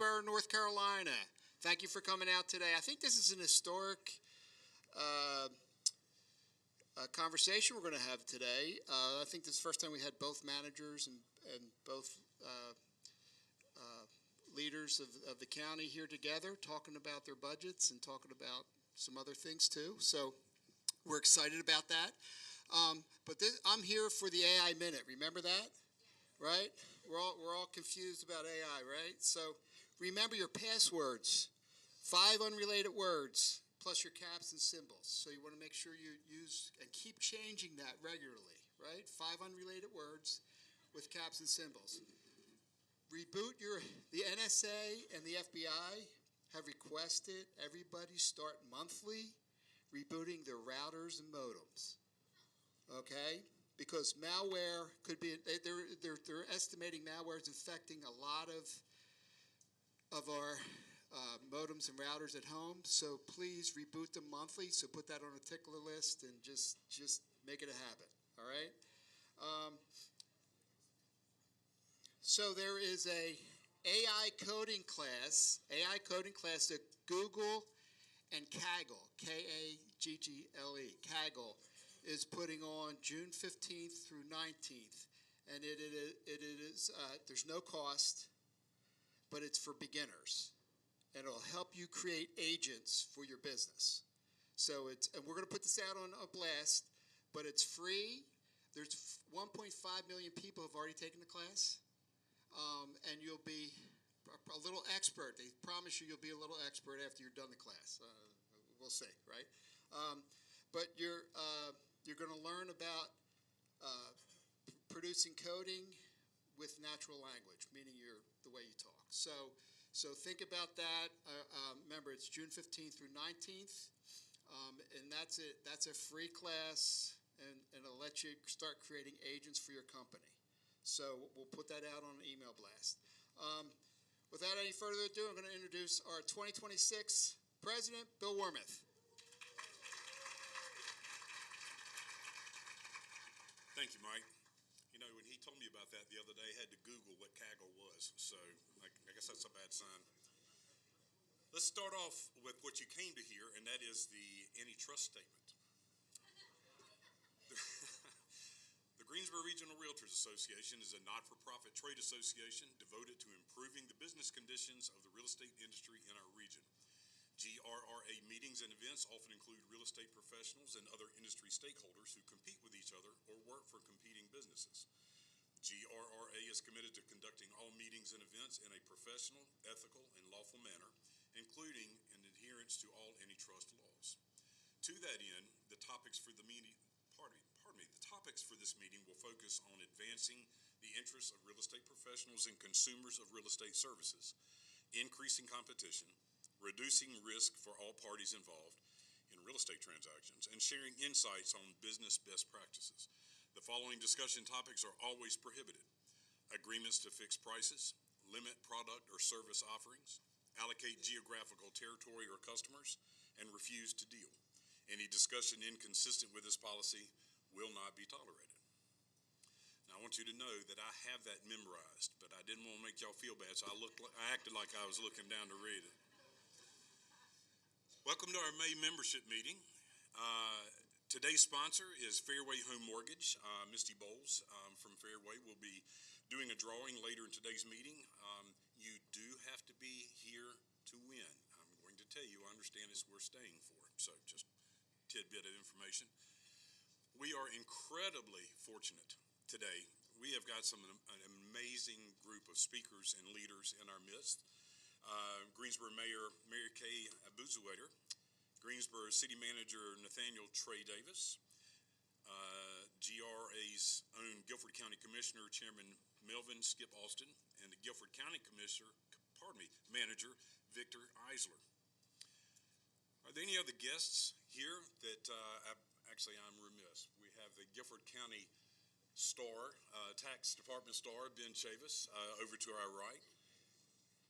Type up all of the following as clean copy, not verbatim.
Greensboro, North Carolina. Thank you for coming out today. I think this is an historic conversation we're going to have today. I think this is the first time we had both managers and both leaders of the county here together talking about their budgets and talking about some other things too. So we're excited about that. But I'm here for the AI Minute. Remember that? Right? We're all confused about AI, right? So remember your passwords. 5 unrelated words plus your caps and symbols. So you want to make sure you use and keep changing that regularly, right? 5 unrelated words with caps and symbols. Reboot the NSA and the FBI have requested everybody start monthly rebooting their routers and modems. Okay? Because malware could be, they're estimating malware is infecting a lot of our modems and routers at home. So please reboot them monthly. So put that on a tickler list and just make it a habit. All right? So there is a AI coding class that Google and Kaggle, K-A-G-G-L-E, Kaggle, is putting on June 15th through 19th. And it is there's no cost, but it's for beginners. And it'll help you create agents for your business. So and we're going to put this out on a blast, but it's free. There's 1.5 million people have already taken the class. And you'll be a little expert. They promise you'll be a little expert after you're done the class. We'll see, right? But you're going to learn about producing coding with natural language, meaning the way you talk. So think about that. Remember, it's June 15th through 19th, and that's it. That's a free class, and it'll let you start creating agents for your company. So we'll put that out on an email blast. Without any further ado, I'm going to introduce our 2026 President, Bill Wormuth. Thank you, Mike. You know, when he told me about that the other day, I had to Google what Kaggle was. So I guess that's a bad sign. Let's start off with what you came to hear, and that is the antitrust statement. The Greensboro Regional Realtors Association is a not-for-profit trade association devoted to improving the business conditions of the real estate industry in our region. GRRA meetings and events often include real estate professionals and other industry stakeholders who compete with each other or work for competing businesses. GRRA is committed to conducting all meetings and events in a professional, ethical, and lawful manner, including in adherence to all antitrust laws. To that end, the topics for the meeting, the topics for this meeting will focus on advancing the interests of real estate professionals and consumers of real estate services, increasing competition, reducing risk for all parties involved in real estate transactions, and sharing insights on business best practices. The following discussion topics are always prohibited: agreements to fix prices, limit product or service offerings, allocate geographical territory or customers, and refuse to deal. Any discussion inconsistent with this policy will not be tolerated. Now, I want you to know that I have that memorized, but I didn't want to make y'all feel bad, so I acted like I was looking down to read it. Welcome to our May membership meeting. Today's sponsor is Fairway Home Mortgage. Misty Bowles from Fairway will be doing a drawing later in today's meeting. You do have to be here to win. I'm going to tell you, I understand it's we're staying for, so just a tidbit of information. We are incredibly fortunate today. We have got an amazing group of speakers and leaders in our midst. Greensboro Mayor Marikay Abuzuaiter, Greensboro City Manager Nathaniel Trey Davis, GRA's own Guilford County Commissioner Chairman Melvin Skip Alston, and the Guilford County Manager Victor Eisler. Are there any other guests here that I'm remiss. We have the Guilford County Star, Tax Department Star, Ben Chavis, over to our right.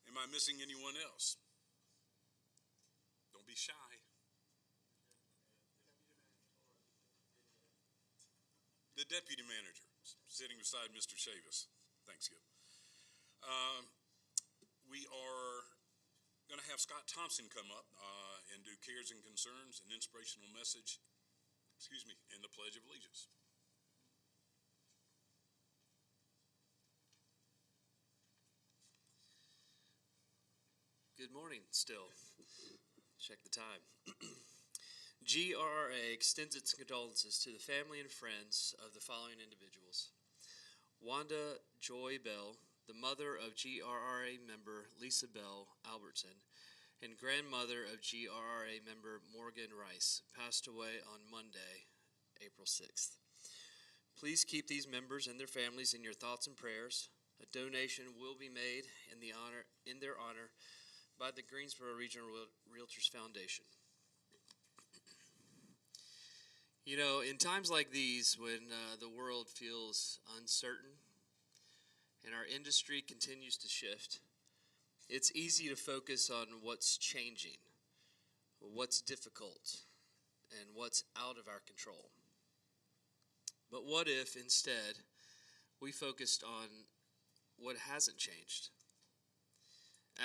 Am I missing anyone else? Don't be shy. The Deputy Manager, sitting beside Mr. Chavis. Thanks, Skip. We are have Scott Thompson come up and do cares and concerns, an inspirational message, and the Pledge of Allegiance. Good morning still. Check the time. GRRA extends its condolences to the family and friends of the following individuals. Wanda Joy Bell, the mother of GRRA member Lisa Bell Albertson, and grandmother of GRRA member Morgan Rice, passed away on Monday, April 6th. Please keep these members and their families in your thoughts and prayers. A donation will be made in their honor by the Greensboro Regional Realtors Foundation. You know, in times like these, when the world feels uncertain and our industry continues to shift, it's easy to focus on what's changing, what's difficult, and what's out of our control. But what if instead we focused on what hasn't changed?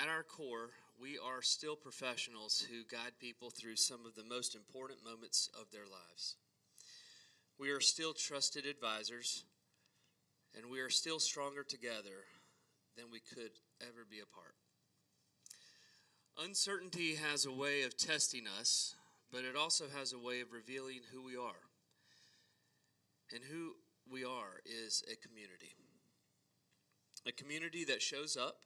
At our core, we are still professionals who guide people through some of the most important moments of their lives. We are still trusted advisors, and we are still stronger together than we could ever be apart. Uncertainty has a way of testing us, but it also has a way of revealing who we are. And who we are is a community. A community that shows up,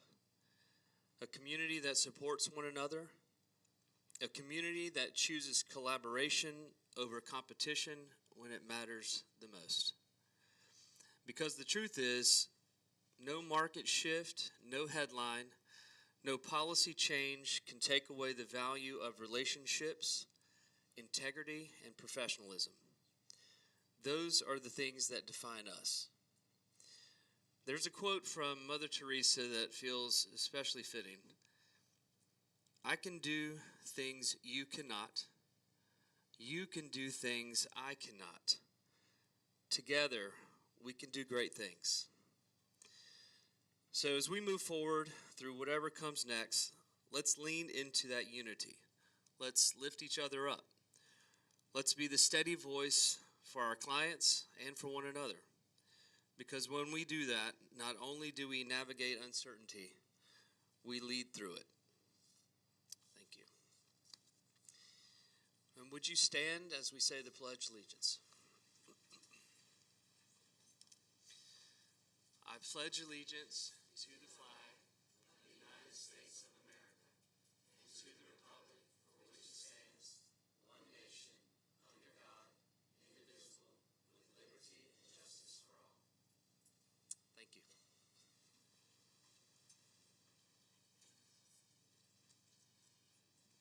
a community that supports one another, a community that chooses collaboration over competition when it matters the most. Because the truth is, no market shift, no headline, no policy change can take away the value of relationships, integrity, and professionalism. Those are the things that define us. There's a quote from Mother Teresa that feels especially fitting. I can do things you cannot. You can do things I cannot. Together, we can do great things. So as we move forward through whatever comes next, let's lean into that unity. Let's lift each other up. Let's be the steady voice for our clients and for one another. Because when we do that, not only do we navigate uncertainty, we lead through it. Thank you. And would you stand as we say the Pledge of Allegiance? I pledge allegiance to the flag of the United States of America and to the republic for which it stands, one nation, under God, indivisible, with liberty and justice for all. Thank you.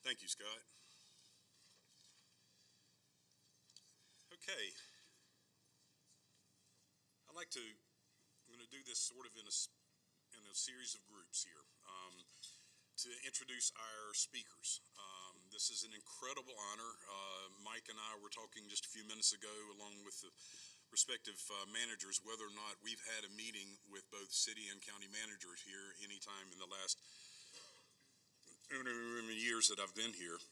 Thank you, Scott. Okay. I'm going to do this sort of in a series of groups here to introduce our speakers. This is an incredible honor. Mike and I were talking just a few minutes ago, along with the respective managers, whether or not we've had a meeting with both city and county managers here anytime in the last years that I've been here.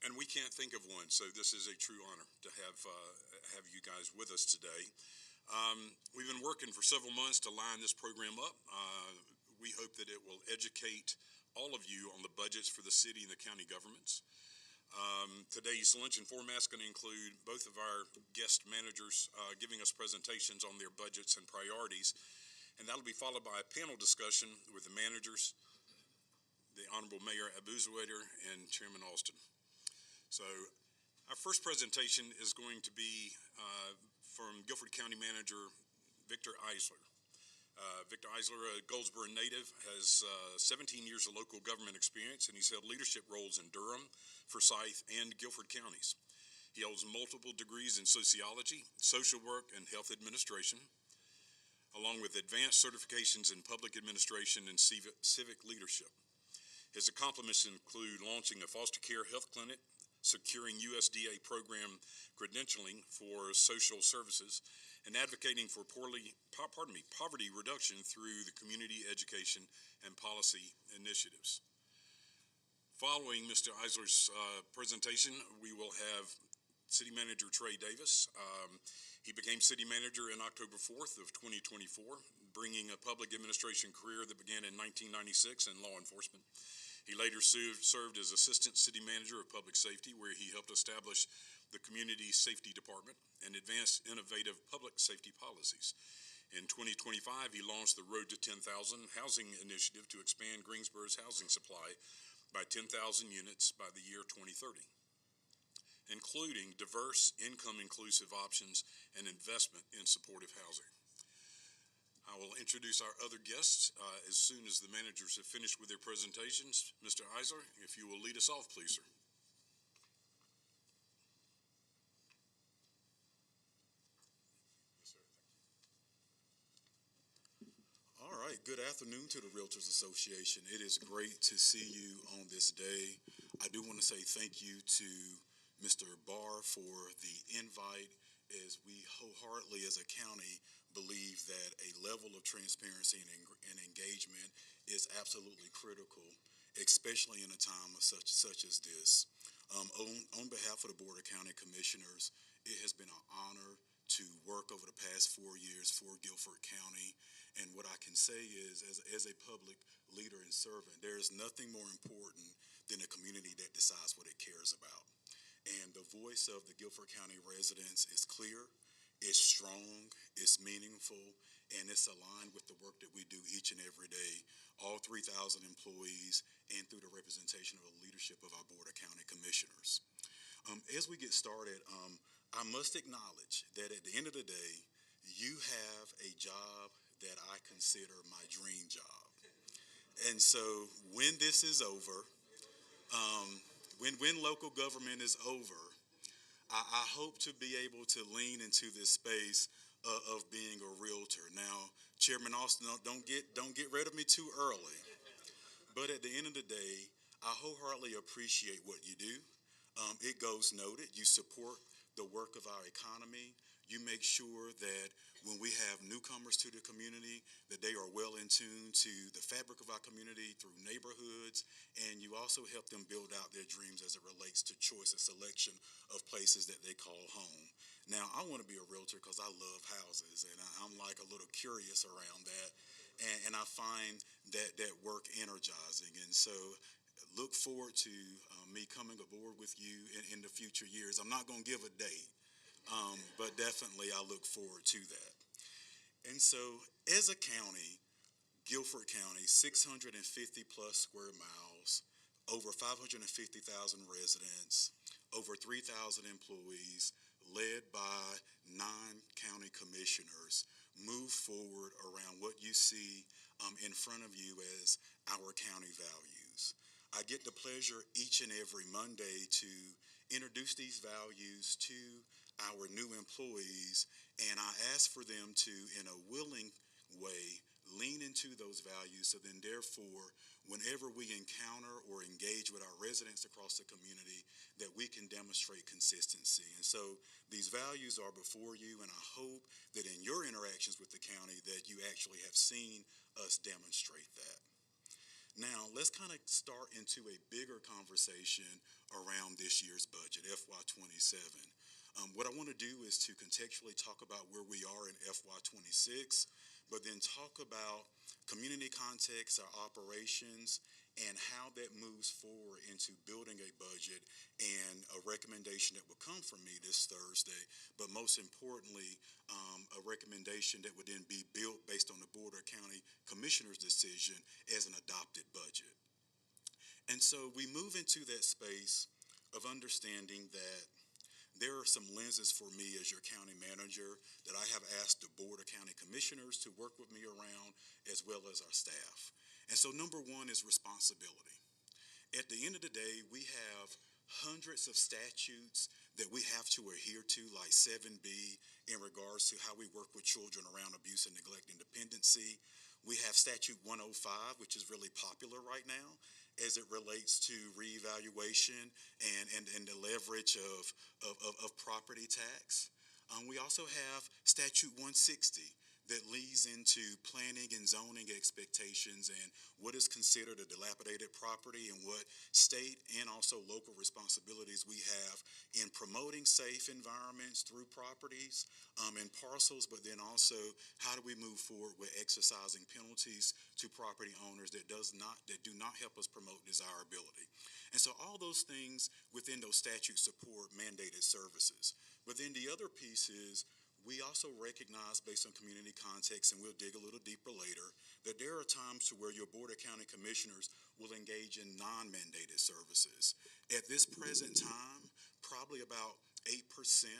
And we can't think of one, so this is a true honor to have you guys with us today. We've been working for several months to line this program up. We hope that it will educate all of you on the budgets for the city and the county governments. Today's luncheon format is going to include both of our guest managers giving us presentations on their budgets and priorities, and that'll be followed by a panel discussion with the managers, the Honorable Mayor Abuzuaiter, and Chairman Alston. So our first presentation is going to be from Guilford County Manager Victor Eisler. Victor Eisler, a Goldsboro native, has 17 years of local government experience, and he's held leadership roles in Durham, Forsyth, and Guilford counties. He holds multiple degrees in sociology, social work, and health administration, along with advanced certifications in public administration and civic leadership. His accomplishments include launching a foster care health clinic, securing USDA program credentialing for social services, and advocating for poverty reduction through the community education and policy initiatives. Following Mr. Eisler's presentation, we will have City Manager Trey Davis. He became city manager in October 4th of 2024, bringing a public administration career that began in 1996 in law enforcement. He later served as Assistant City Manager of Public Safety, where he helped establish the Community Safety Department and advanced innovative public safety policies. In 2025, he launched the Road to 10,000 housing initiative to expand Greensboro's housing supply by 10,000 units by the year 2030, including diverse, income-inclusive options and investment in supportive housing. I will introduce our other guests as soon as the managers have finished with their presentations. Mr. Eisler, if you will lead us off, please, sir. Yes, sir. Thank you. All right, good afternoon to the Realtors Association. It is great to see you on this day. I do want to say thank you to Mr. Barr for the invite, as we wholeheartedly as a county believe that a level of transparency and engagement is absolutely critical, especially in a time of such as this. On behalf of the Board of County Commissioners, it has been an honor to work over the past 4 years for Guilford County. And what I can say is, as a public leader and servant, there is nothing more important than a community that decides what it cares about. And the voice of the Guilford County residents is clear, it's strong, it's meaningful, and it's aligned with the work that we do each and every day, all 3,000 employees, and through the representation of the leadership of our Board of County Commissioners. As we get started, I must acknowledge that at the end of the day, you have a job that I consider my dream job. And so when this is over, when local government is over, I hope to be able to lean into this space of being a realtor. Now, Chairman Alston, don't get rid of me too early. But at the end of the day, I wholeheartedly appreciate what you do. It goes noted. You support the work of our economy. You make sure that when we have newcomers to the community, that they are well in tune to the fabric of our community through neighborhoods, and you also help them build out their dreams as it relates to choice and selection of places that they call home. Now, I want to be a realtor because I love houses, and I'm like a little curious around that, and I find that work energizing, and so look forward to me coming aboard with you in the future years. I'm not going to give a date. But definitely I look forward to that. And so as a county, Guilford County, 650 plus square miles, over 550,000 residents, over 3,000 employees, led by 9 county commissioners, move forward around what you see in front of you as our county values. I get the pleasure each and every Monday to introduce these values to our new employees, and I ask for them to, in a willing way, lean into those values, so then therefore, whenever we encounter or engage with our residents across the community, that we can demonstrate consistency. And so these values are before you, and I hope that in your interactions with the county that you actually have seen us demonstrate that. Now, let's kind of start into a bigger conversation around this year's budget, FY27. What I want to do is to contextually talk about where we are in FY26, but then talk about community context, our operations, and how that moves forward into building a budget and a recommendation that will come from me this Thursday, but most importantly, a recommendation that would then be built based on the Board of County Commissioners' decision as an adopted budget. And so we move into that space of understanding that there are some lenses for me as your county manager that I have asked the Board of County Commissioners to work with me around, as well as our staff. And so number one is responsibility. At the end of the day, we have hundreds of statutes that we have to adhere to, like 7B in regards to how we work with children around abuse and neglect and dependency. We have Statute 105, which is really popular right now, as it relates to reevaluation and the leverage of property tax. We also have Statute 160 that leads into planning and zoning expectations and what is considered a dilapidated property and what state and also local responsibilities we have in promoting safe environments through properties and parcels, but then also how do we move forward with exercising penalties to property owners that do not help us promote desirability. And so all those things within those statutes support mandated services. But then the other piece is we also recognize, based on community context, and we'll dig a little deeper later, that there are times to where your Board of County Commissioners will engage in non-mandated services. At this present time, probably about 8%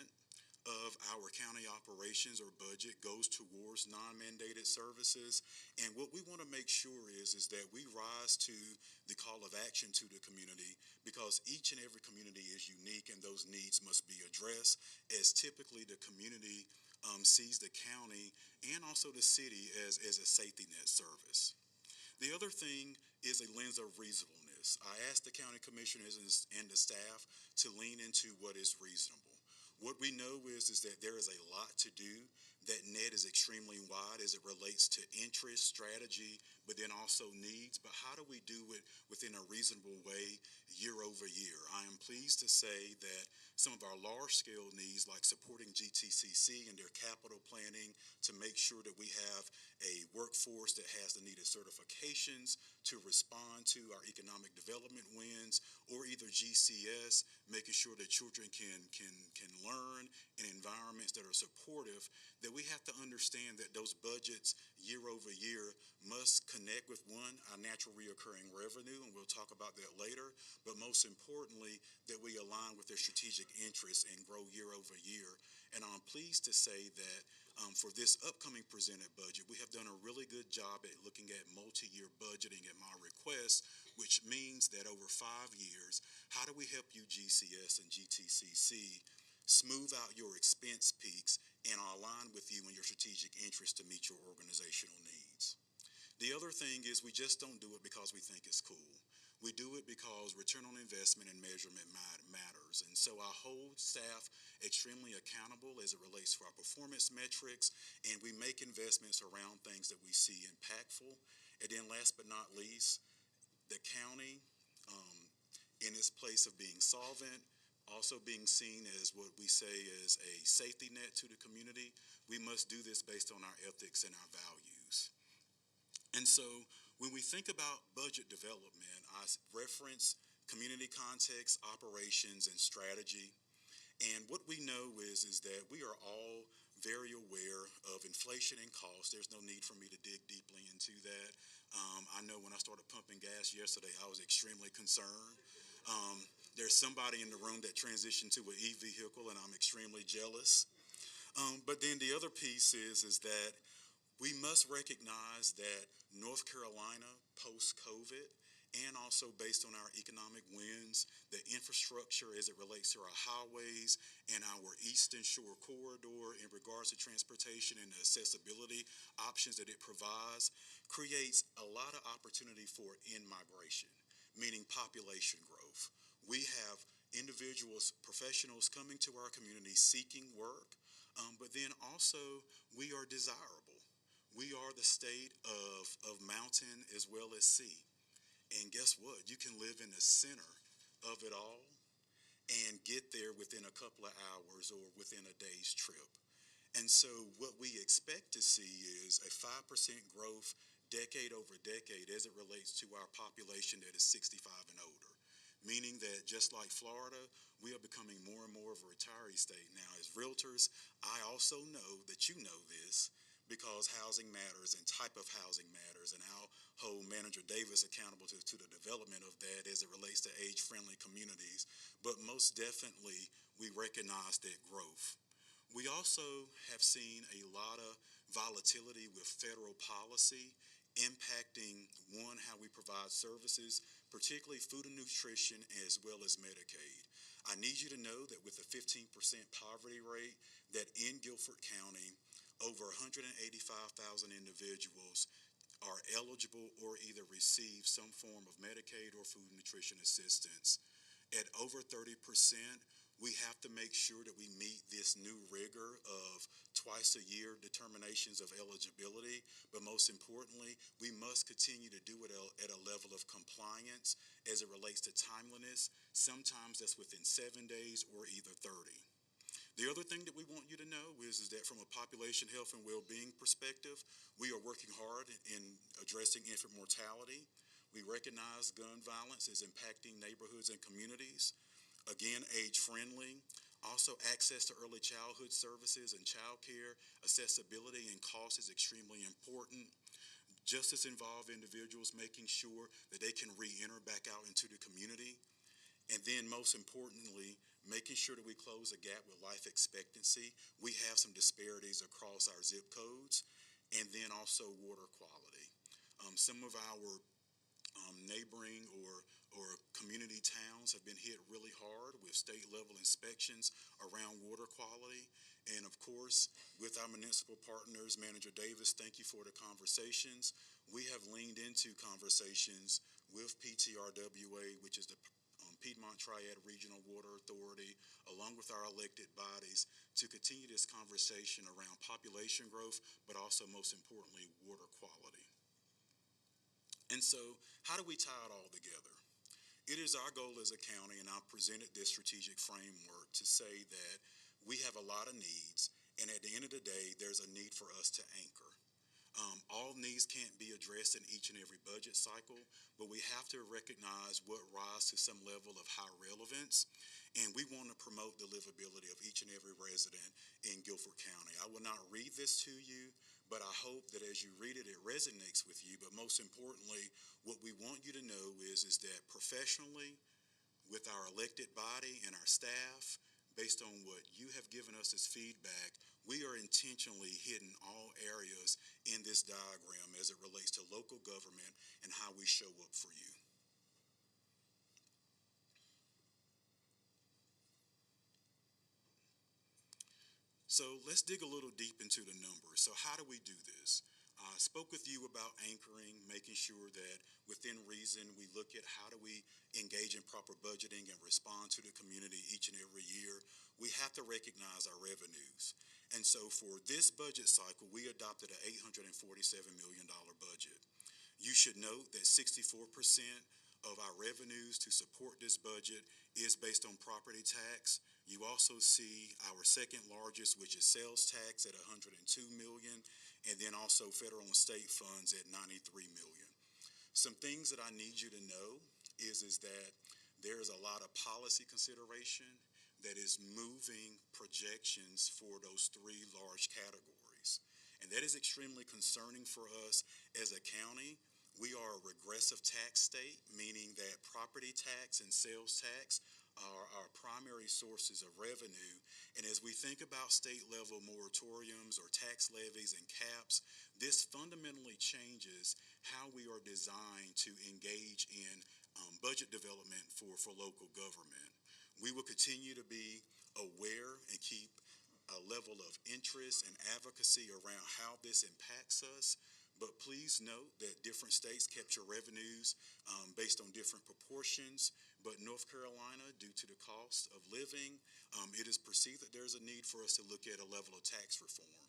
of our county operations or budget goes towards non-mandated services. And what we want to make sure is that we rise to the call of action to the community, because each and every community is unique and those needs must be addressed, as typically the community sees the county and also the city as a safety net service. The other thing is a lens of reasonableness. I asked the county commissioners and the staff to lean into what is reasonable. What we know is that there is a lot to do. That net is extremely wide as it relates to interest, strategy, but then also needs. But how do we do it within a reasonable way year over year? I am pleased to say that some of our large-scale needs, like supporting GTCC and their capital planning to make sure that we have a workforce that has the needed certifications to respond to our economic development wins, or either GCS, making sure that children can learn in environments that are supportive, that we have to understand that those budgets year over year must connect with, one, our natural reoccurring revenue, and we'll talk about that later, but most importantly, that we align with their strategic interests and grow year over year. And I'm pleased to say that for this upcoming presented budget, we have done a really good job at looking at multi-year budgeting at my request, which means that over 5 years, how do we help you, GCS and GTCC, smooth out your expense peaks and align with you and your strategic interests to meet your organizational needs. The other thing is we just don't do it because we think it's cool. We do it because return on investment and measurement matters. And so I hold staff extremely accountable as it relates to our performance metrics, and we make investments around things that we see impactful. And then last but not least, the county, in its place of being solvent, also being seen as what we say is a safety net to the community, we must do this based on our ethics and our values. And so when we think about budget development, I reference community context, operations, and strategy. And what we know is that we are all very aware of inflation and cost. There's no need for me to dig deeply into that. I know when I started pumping gas yesterday, I was extremely concerned. There's somebody in the room that transitioned to an e-vehicle, and I'm extremely jealous. But then the other piece is that we must recognize that North Carolina, post-COVID, and also based on our economic wins, the infrastructure as it relates to our highways and our Eastern Shore corridor in regards to transportation and the accessibility options that it provides, creates a lot of opportunity for in-migration, meaning population growth. We have individuals, professionals coming to our community seeking work, but then also we are desirable. We are the state of mountain as well as sea. And guess what? You can live in the center of it all and get there within a couple of hours or within a day's trip. And so what we expect to see is a 5% growth decade over decade as it relates to our population that is 65 and older. Meaning that just like Florida, we are becoming more and more of a retiree state. Now, as realtors, I also know that you know this, because housing matters and type of housing matters, and I'll hold Manager Davis accountable to the development of that as it relates to age-friendly communities. But most definitely, we recognize that growth. We also have seen a lot of volatility with federal policy impacting, one, how we provide services, particularly food and nutrition, as well as Medicaid. I need you to know that with a 15% poverty rate, that in Guilford County, over 185,000 individuals are eligible or either receive some form of Medicaid or food and nutrition assistance. At over 30%, we have to make sure that we meet this new rigor of twice-a-year determinations of eligibility, but most importantly, we must continue to do it at a level of compliance as it relates to timeliness. Sometimes that's within 7 days or either 30. The other thing that we want you to know is that from a population health and well-being perspective, we are working hard in addressing infant mortality. We recognize gun violence is impacting neighborhoods and communities. Again, age-friendly. Also, access to early childhood services and child care, accessibility and cost is extremely important. Justice involved individuals making sure that they can re-enter back out into the community. And then most importantly, making sure that we close the gap with life expectancy. We have some disparities across our zip codes, and then also water quality. Some of our neighboring or community towns have been hit really hard with state-level inspections around water quality. And of course, with our municipal partners, Manager Davis, thank you for the conversations. We have leaned into conversations with PTRWA, which is the Piedmont Triad Regional Water Authority, along with our elected bodies, to continue this conversation around population growth, but also most importantly, water quality. And so, how do we tie it all together? It is our goal as a county, and I've presented this strategic framework to say that we have a lot of needs, and at the end of the day, there's a need for us to anchor. All needs can't be addressed in each and every budget cycle, but we have to recognize what rise to some level of high relevance, and we want to promote the livability of each and every resident in Guilford County. I will not read this to you, but I hope that as you read it, it resonates with you. But most importantly, what we want you to know is that professionally, with our elected body and our staff, based on what you have given us as feedback, we are intentionally hitting all areas in this diagram as it relates to local government and how we show up for you. So let's dig a little deep into the numbers. So how do we do this? I spoke with you about anchoring, making sure that within reason we look at how do we engage in proper budgeting and respond to the community each and every year. We have to recognize our revenues. And so for this budget cycle, we adopted an $847 million budget. You should note that 64% of our revenues to support this budget is based on property tax. You also see our second largest, which is sales tax at $102 million, and then also federal and state funds at $93 million. Some things that I need you to know is that there is a lot of policy consideration that is moving projections for those three large categories. And that is extremely concerning for us as a county. We are a regressive tax state, meaning that property tax and sales tax are our primary sources of revenue. And as we think about state-level moratoriums or tax levies and caps, this fundamentally changes how we are designed to engage in budget development for local government. We will continue to be aware and keep a level of interest and advocacy around how this impacts us. But please note that different states capture revenues based on different proportions. But North Carolina, due to the cost of living, it is perceived that there's a need for us to look at a level of tax reform.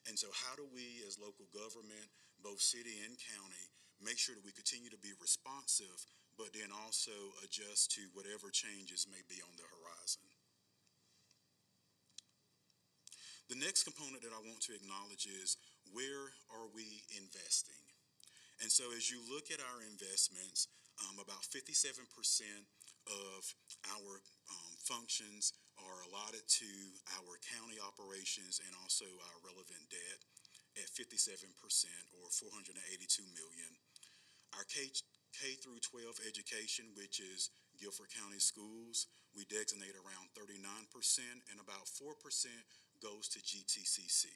And so how do we as local government, both city and county, make sure that we continue to be responsive, but then also adjust to whatever changes may be on the horizon? The next component that I want to acknowledge is, where are we investing? And so as you look at our investments, about 57% of our functions are allotted to our county operations and also our relevant debt at 57%, or $482 million. Our K through 12 education, which is Guilford County schools, we designate around 39%, and about 4% goes to GTCC.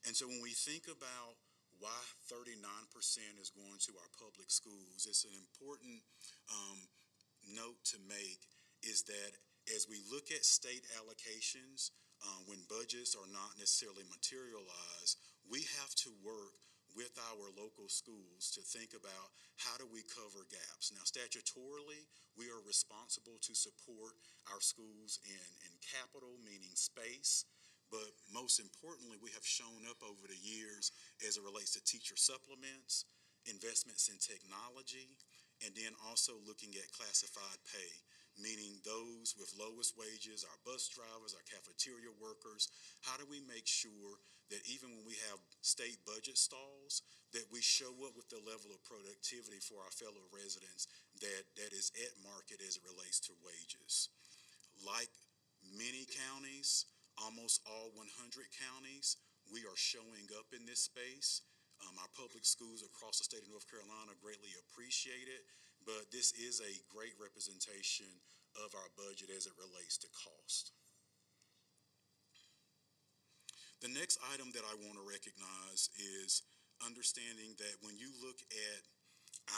And so when we think about why 39% is going to our public schools, it's an important note to make, is that as we look at state allocations, when budgets are not necessarily materialized, we have to work with our local schools to think about how do we cover gaps. Now, statutorily, we are responsible to support our schools in capital, meaning space, but most importantly, we have shown up over the years as it relates to teacher supplements, investments in technology, and then also looking at classified pay, meaning those with lowest wages, our bus drivers, our cafeteria workers. How do we make sure that even when we have state budget stalls, that we show up with the level of productivity for our fellow residents that is at market as it relates to wages? Like many counties, almost all 100 counties, we are showing up in this space. Our public schools across the state of North Carolina greatly appreciate it, but this is a great representation of our budget as it relates to cost. The next item that I want to recognize is understanding that when you look at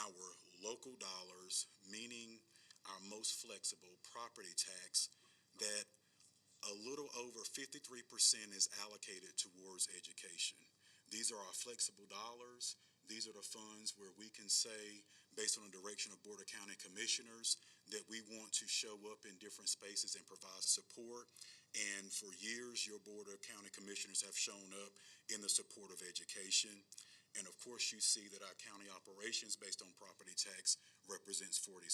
our local dollars, meaning our most flexible property tax, that a little over 53% is allocated towards education. These are our flexible dollars. These are the funds where we can say, based on the direction of Board of County Commissioners, that we want to show up in different spaces and provide support. And for years, your Board of County Commissioners have shown up in the support of education. And of course, you see that our county operations based on property tax represents 47%.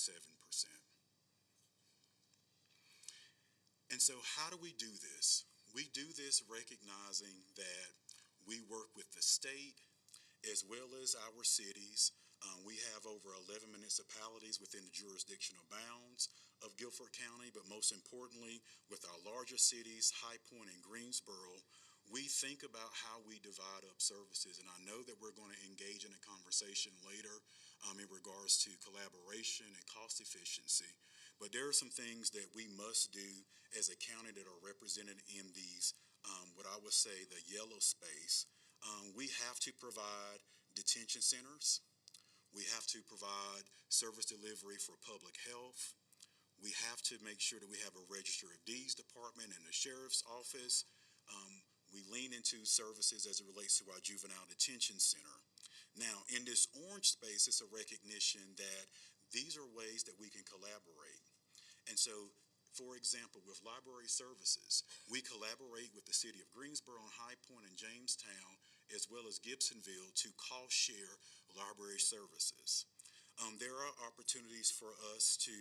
And so how do we do this? We do this recognizing that we work with the state as well as our cities. We have over 11 municipalities within the jurisdictional bounds of Guilford County, but most importantly, with our larger cities, High Point and Greensboro, we think about how we divide up services. And I know that we're going to engage in a conversation later in regards to collaboration and cost efficiency. But there are some things that we must do as a county that are represented in these, what I would say, the yellow space. We have to provide detention centers. We have to provide service delivery for public health. We have to make sure that we have a Register of Deeds department and the sheriff's office. We lean into services as it relates to our juvenile detention center. Now, in this orange space, it's a recognition that these are ways that we can collaborate. And so, for example, with library services, we collaborate with the City of Greensboro and High Point and Jamestown, as well as Gibsonville, to cost share library services. There are opportunities for us to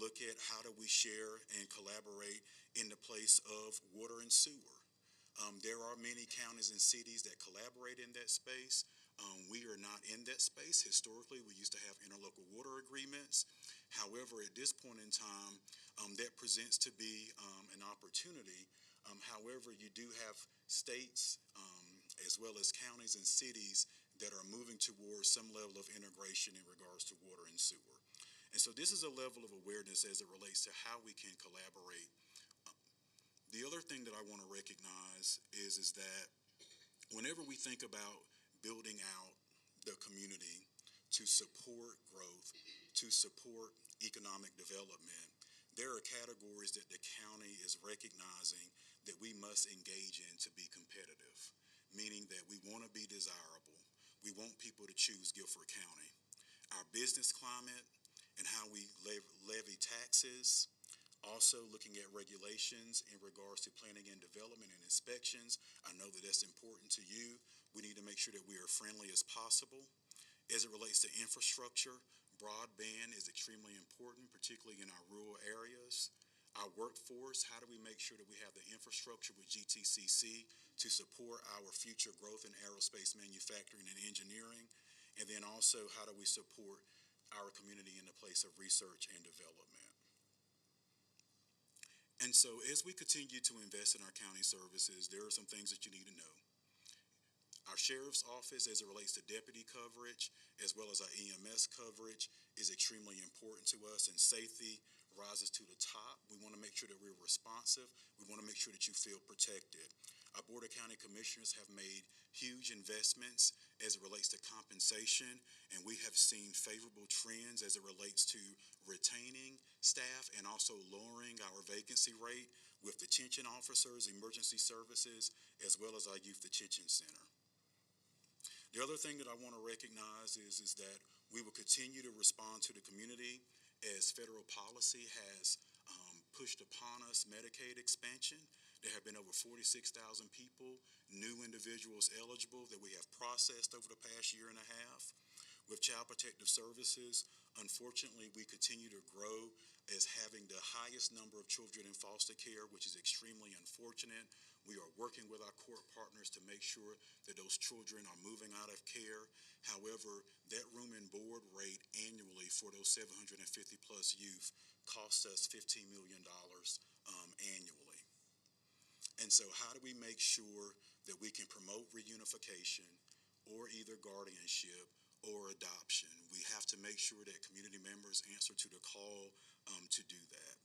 look at how do we share and collaborate in the place of water and sewer. There are many counties and cities that collaborate in that space. We are not in that space. Historically, we used to have interlocal water agreements. However, at this point in time, that presents to be an opportunity. However, you do have states as well as counties and cities that are moving towards some level of integration in regards to water and sewer. And so this is a level of awareness as it relates to how we can collaborate. The other thing that I want to recognize is that whenever we think about building out the community to support growth, to support economic development, there are categories that the county is recognizing that we must engage in to be competitive, meaning that we want to be desirable. We want people to choose Guilford County. Our business climate and how we levy taxes, also looking at regulations in regards to planning and development and inspections. I know that that's important to you. We need to make sure that we are friendly as possible. As it relates to infrastructure, broadband is extremely important, particularly in our rural areas. Our workforce, how do we make sure that we have the infrastructure with GTCC to support our future growth in aerospace manufacturing and engineering? And then also, how do we support our community in the place of research and development? And so as we continue to invest in our county services, there are some things that you need to know. Our sheriff's office, as it relates to deputy coverage, as well as our EMS coverage, is extremely important to us, and safety rises to the top. We want to make sure that we're responsive. We want to make sure that you feel protected. Our Board of County Commissioners have made huge investments as it relates to compensation, and we have seen favorable trends as it relates to retaining staff and also lowering our vacancy rate with detention officers, emergency services, as well as our youth detention center. The other thing that I want to recognize is that we will continue to respond to the community as federal policy has pushed upon us Medicaid expansion. There have been over 46,000 people, new individuals eligible that we have processed over the past year and a half. With Child Protective Services, unfortunately, we continue to grow as having the highest number of children in foster care, which is extremely unfortunate. We are working with our court partners to make sure that those children are moving out of care. However, that room and board rate annually for those 750 plus youth costs us $15 million annually. And so how do we make sure that we can promote reunification or either guardianship or adoption? We have to make sure that community members answer to the call to do that.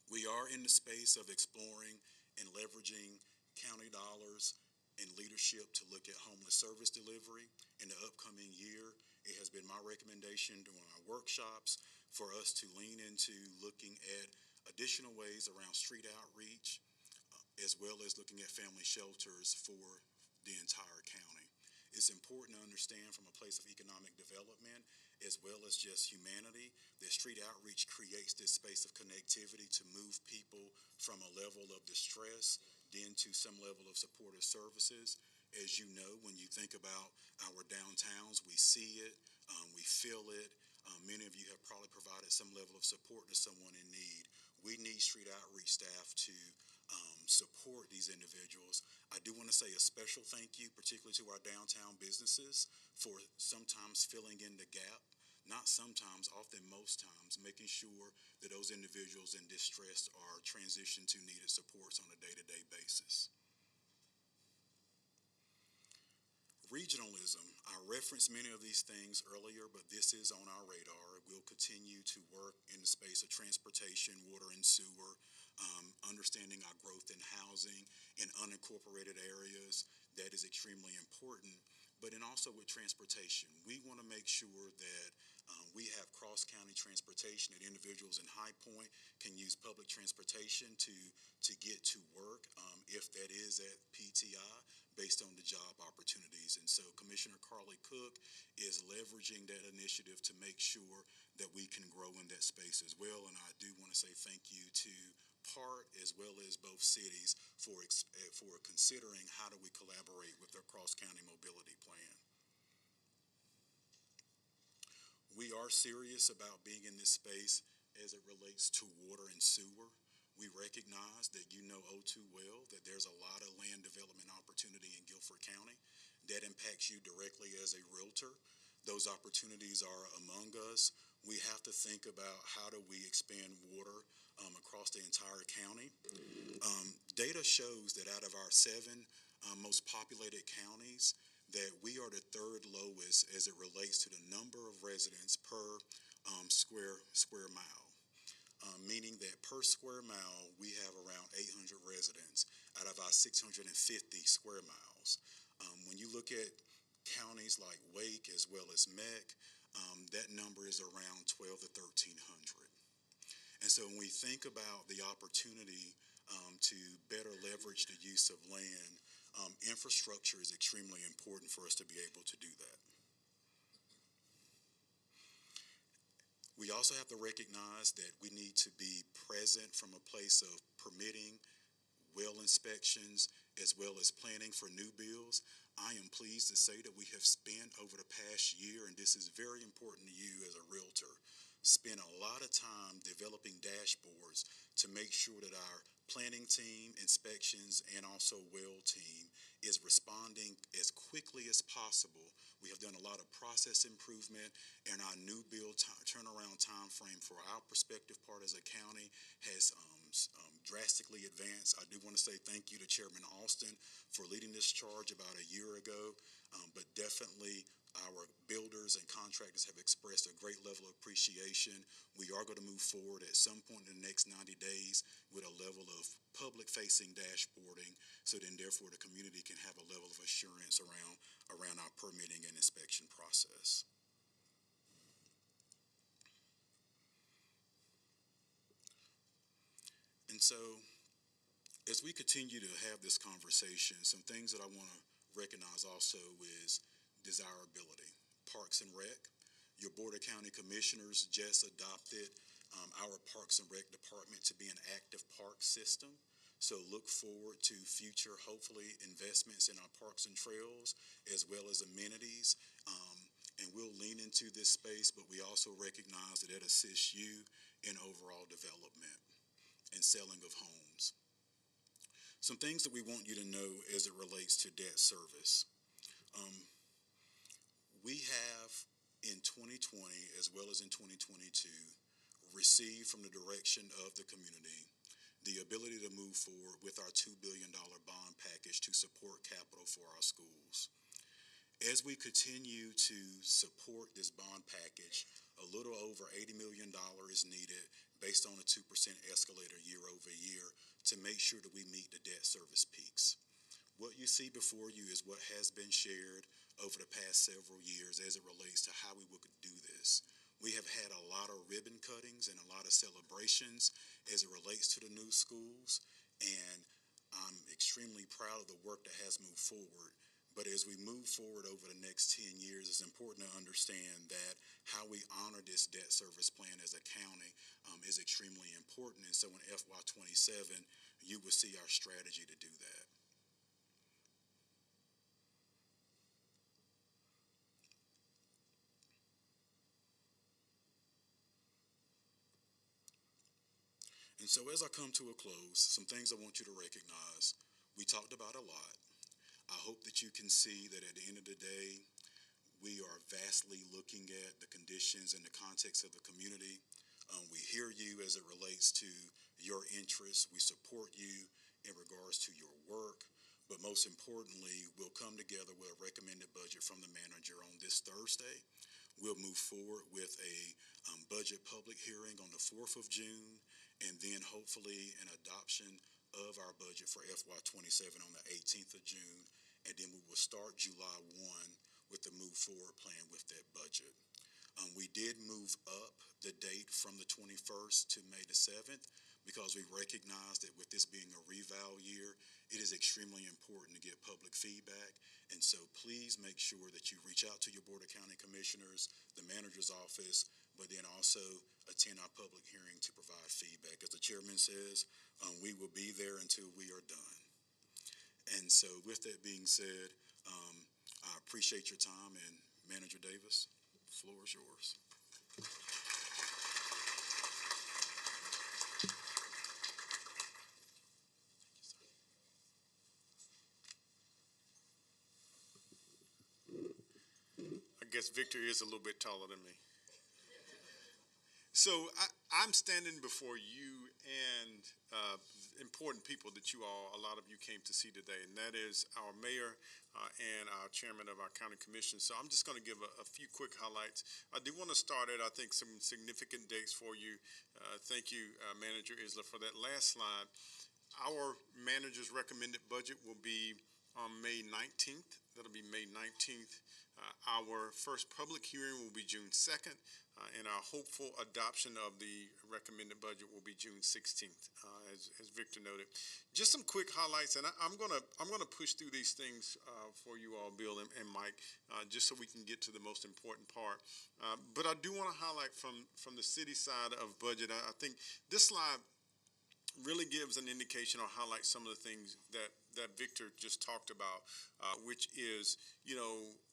We are in the space of exploring and leveraging county dollars and leadership to look at homeless service delivery. In the upcoming year, it has been my recommendation during our workshops for us to lean into looking at additional ways around street outreach, as well as looking at family shelters for the entire county. It's important to understand from a place of economic development as well as just humanity that street outreach creates this space of connectivity to move people from a level of distress then to some level of supportive services. As you know, when you think about our downtowns, we see it, we feel it. Many of you have probably provided some level of support to someone in need. We need street outreach staff to support these individuals. I do want to say a special thank you, particularly to our downtown businesses, for sometimes filling in the gap. Not sometimes, often most times, making sure that those individuals in distress are transitioned to needed supports on a day-to-day basis. Regionalism. I referenced many of these things earlier, but this is on our radar. We'll continue to work in the space of transportation, water and sewer, understanding our growth in housing in unincorporated areas. That is extremely important. But then also with transportation, we want to make sure that we have cross-county transportation, that individuals in High Point can use public transportation to get to work if that is at PTI based on the job opportunities. And so Commissioner Carly Cook is leveraging that initiative to make sure that we can grow in that space as well. And I do want to say thank you to PART as well as both cities for considering how do we collaborate with their cross-county mobility plan. We are serious about being in this space as it relates to water and sewer. We recognize that you know oh too well that there's a lot of land development opportunity in Guilford County that impacts you directly as a realtor. Those opportunities are among us. We have to think about how do we expand water across the entire county. Data shows that out of our 7 most populated counties, that we are the 3rd lowest as it relates to the number of residents per square mile. Meaning that per square mile, we have around 800 residents out of our 650 square miles. When you look at counties like Wake as well as MEC, that number is around 12 to 1,300. And so when we think about the opportunity to better leverage the use of land, infrastructure is extremely important for us to be able to do that. We also have to recognize that we need to be present from a place of permitting, well inspections, as well as planning for new builds. I am pleased to say that we have spent over the past year, and this is very important to you as a realtor, spent a lot of time developing dashboards to make sure that our planning team, inspections, and also well team is responding as quickly as possible. We have done a lot of process improvement, and our new build turnaround time frame for our prospective part as a county has drastically advanced. I do want to say thank you to Chairman Alston for leading this charge about a year ago, but definitely our builders and contractors have expressed a great level of appreciation. We are going to move forward at some point in the next 90 days with a level of public-facing dashboarding, so then therefore the community can have a level of assurance around our permitting and inspection process. And so as we continue to have this conversation, some things that I want to recognize also is desirability. Parks and Rec. Your Board of County Commissioners just adopted our Parks and Rec department to be an active park system. So look forward to future, hopefully, investments in our parks and trails as well as amenities. And we'll lean into this space, but we also recognize that it assists you in overall development and selling of homes. Some things that we want you to know as it relates to debt service. We have in 2020 as well as in 2022 received from the direction of the community the ability to move forward with our $2 billion bond package to support capital for our schools. As we continue to support this bond package, a little over $80 million is needed based on a 2% escalator year over year to make sure that we meet the debt service peaks. What you see before you is what has been shared over the past several years as it relates to how we would do this. We have had a lot of ribbon cuttings and a lot of celebrations as it relates to the new schools, and I'm extremely proud of the work that has moved forward. But as we move forward over the next 10 years, it's important to understand that how we honor this debt service plan as a county is extremely important. And so in FY27, you will see our strategy to do that. And so as I come to a close, some things I want you to recognize. We talked about a lot. I hope that you can see that at the end of the day, we are vastly looking at the conditions and the context of the community. We hear you as it relates to your interests. We support you in regards to your work. But most importantly, we'll come together with a recommended budget from the manager on this Thursday. We'll move forward with a budget public hearing on the 4th of June, and then hopefully an adoption of our budget for FY27 on the 18th of June. And then we will start July 1 with the move forward plan with that budget. We did move up the date from the 21st to May the 7th because we recognize that with this being a reval year, it is extremely important to get public feedback. And so please make sure that you reach out to your Board of County Commissioners, the manager's office, but then also attend our public hearing to provide feedback. As the chairman says, we will be there until we are done. And so with that being said, I appreciate your time, and Manager Davis, the floor is yours. I guess Victor is a little bit taller than me. So I'm standing before you and important people that a lot of you came to see today, and that is our mayor and our chairman of our county commission. So I'm just going to give a few quick highlights. I do want to start at, I think, some significant dates for you. Thank you, Manager Isler, for that last slide. Our manager's recommended budget will be on May 19th. That'll be May 19th. Our first public hearing will be June 2nd. And our hopeful adoption of the recommended budget will be June 16th, as Victor noted. Just some quick highlights, and I'm gonna push through these things for you all, Bill and Mike, just so we can get to the most important part. But I do want to highlight from the city side of budget. I think this slide really gives an indication or highlights some of the things that Victor just talked about, which is,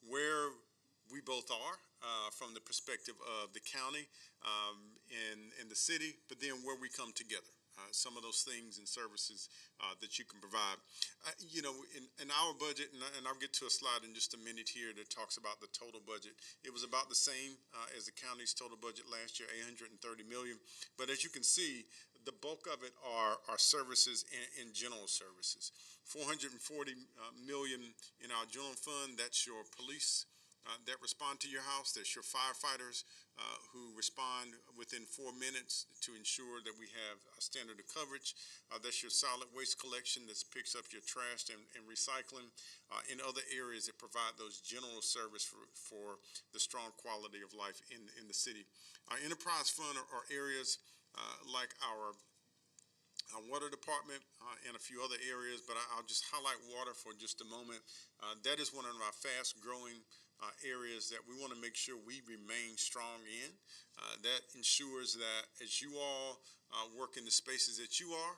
where we both are from the perspective of the county and the city, but then where we come together. Some of those things and services that you can provide. In our budget, and I'll get to a slide in just a minute here that talks about the total budget. It was about the same as the county's total budget last year, $830 million. But as you can see, the bulk of it are services and general services. $440 million in our general fund. That's your police that respond to your house. That's your firefighters who respond within 4 minutes to ensure that we have a standard of coverage. That's your solid waste collection that picks up your trash and recycling. In other areas that provide those general service for the strong quality of life in the city. Our enterprise fund are areas like our our water department, and a few other areas, but I'll just highlight water for just a moment. That is one of our fast-growing areas that we want to make sure we remain strong in. That ensures that as you all work in the spaces that you are,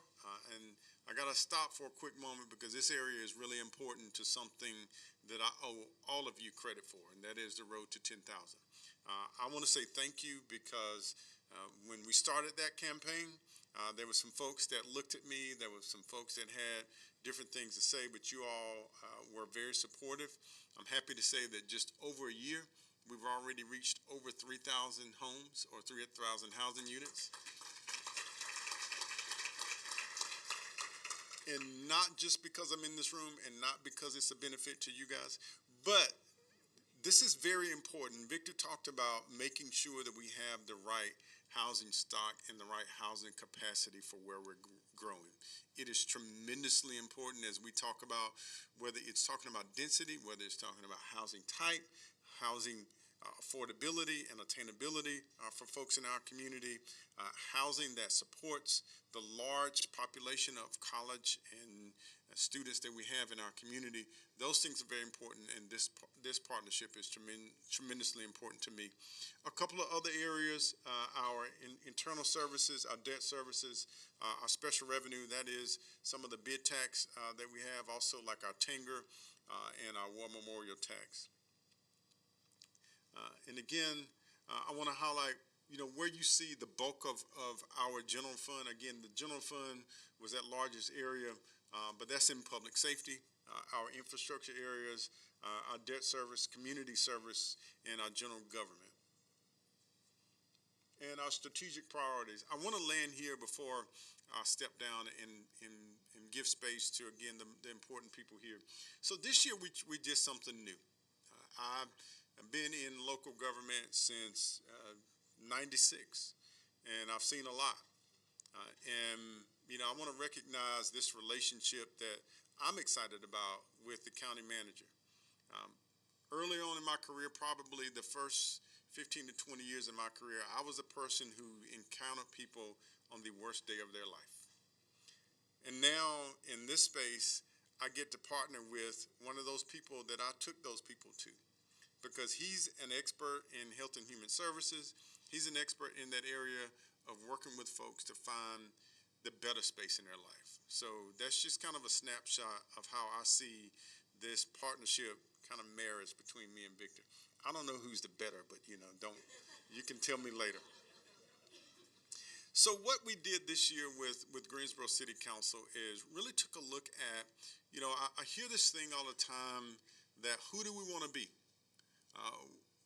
and I got to stop for a quick moment because this area is really important to something that I owe all of you credit for, and that is the road to 10,000. I want to say thank you because when we started that campaign, there were some folks that looked at me, there were some folks that had different things to say, but you all were very supportive. I'm happy to say that just over a year, we've already reached over 3,000 homes or 3,000 housing units. And not just because I'm in this room and not because it's a benefit to you guys, but this is very important. Victor talked about making sure that we have the right housing stock and the right housing capacity for where we're growing. It is tremendously important as we talk about whether it's talking about density, whether it's talking about housing type, housing affordability and attainability for folks in our community, housing that supports the large population of college and students that we have in our community. Those things are very important, and this partnership is tremendously important to me. A couple of other areas, our internal services, our debt services, our special revenue, that is some of the bid tax that we have, also like our Tanger and our War Memorial tax. And again, I want to highlight, where you see the bulk of our general fund. Again, the general fund was that largest area, but that's in public safety, our infrastructure areas, our debt service, community service, and our general government. And our strategic priorities. I want to land here before I step down and give space to, again, the important people here. So this year we did something new. I've been in local government since 96, and I've seen a lot. I want to recognize this relationship that I'm excited about with the county manager. Early on in my career, probably the first 15 to 20 years of my career, I was a person who encountered people on the worst day of their life. And now in this space, I get to partner with one of those people that I took those people to, because he's an expert in health and human services. He's an expert in that area of working with folks to find the better space in their life. So that's just kind of a snapshot of how I see this partnership kind of marriage between me and Victor. I don't know who's the better, but you can tell me later. So what we did this year with Greensboro City Council is really took a look at, I hear this thing all the time that who do we want to be?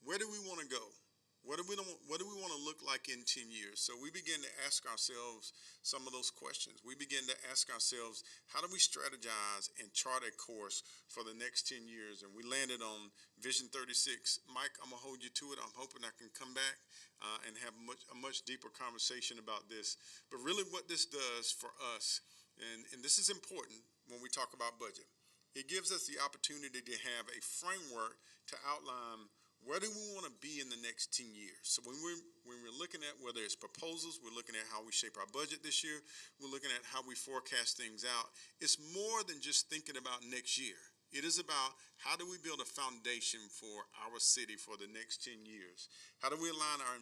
Where do we want to go? What do we want to look like in 10 years? So we began to ask ourselves some of those questions. We began to ask ourselves, how do we strategize and chart a course for the next 10 years? And we landed on Vision 36. Mike, I'm going to hold you to it. I'm hoping I can come back and have a much deeper conversation about this. But really what this does for us, and this is important when we talk about budget, it gives us the opportunity to have a framework to outline where do we want to be in the next 10 years? So when we're looking at whether it's proposals, we're looking at how we shape our budget this year, we're looking at how we forecast things out. It's more than just thinking about next year. It is about how do we build a foundation for our city for the next 10 years? How do we align our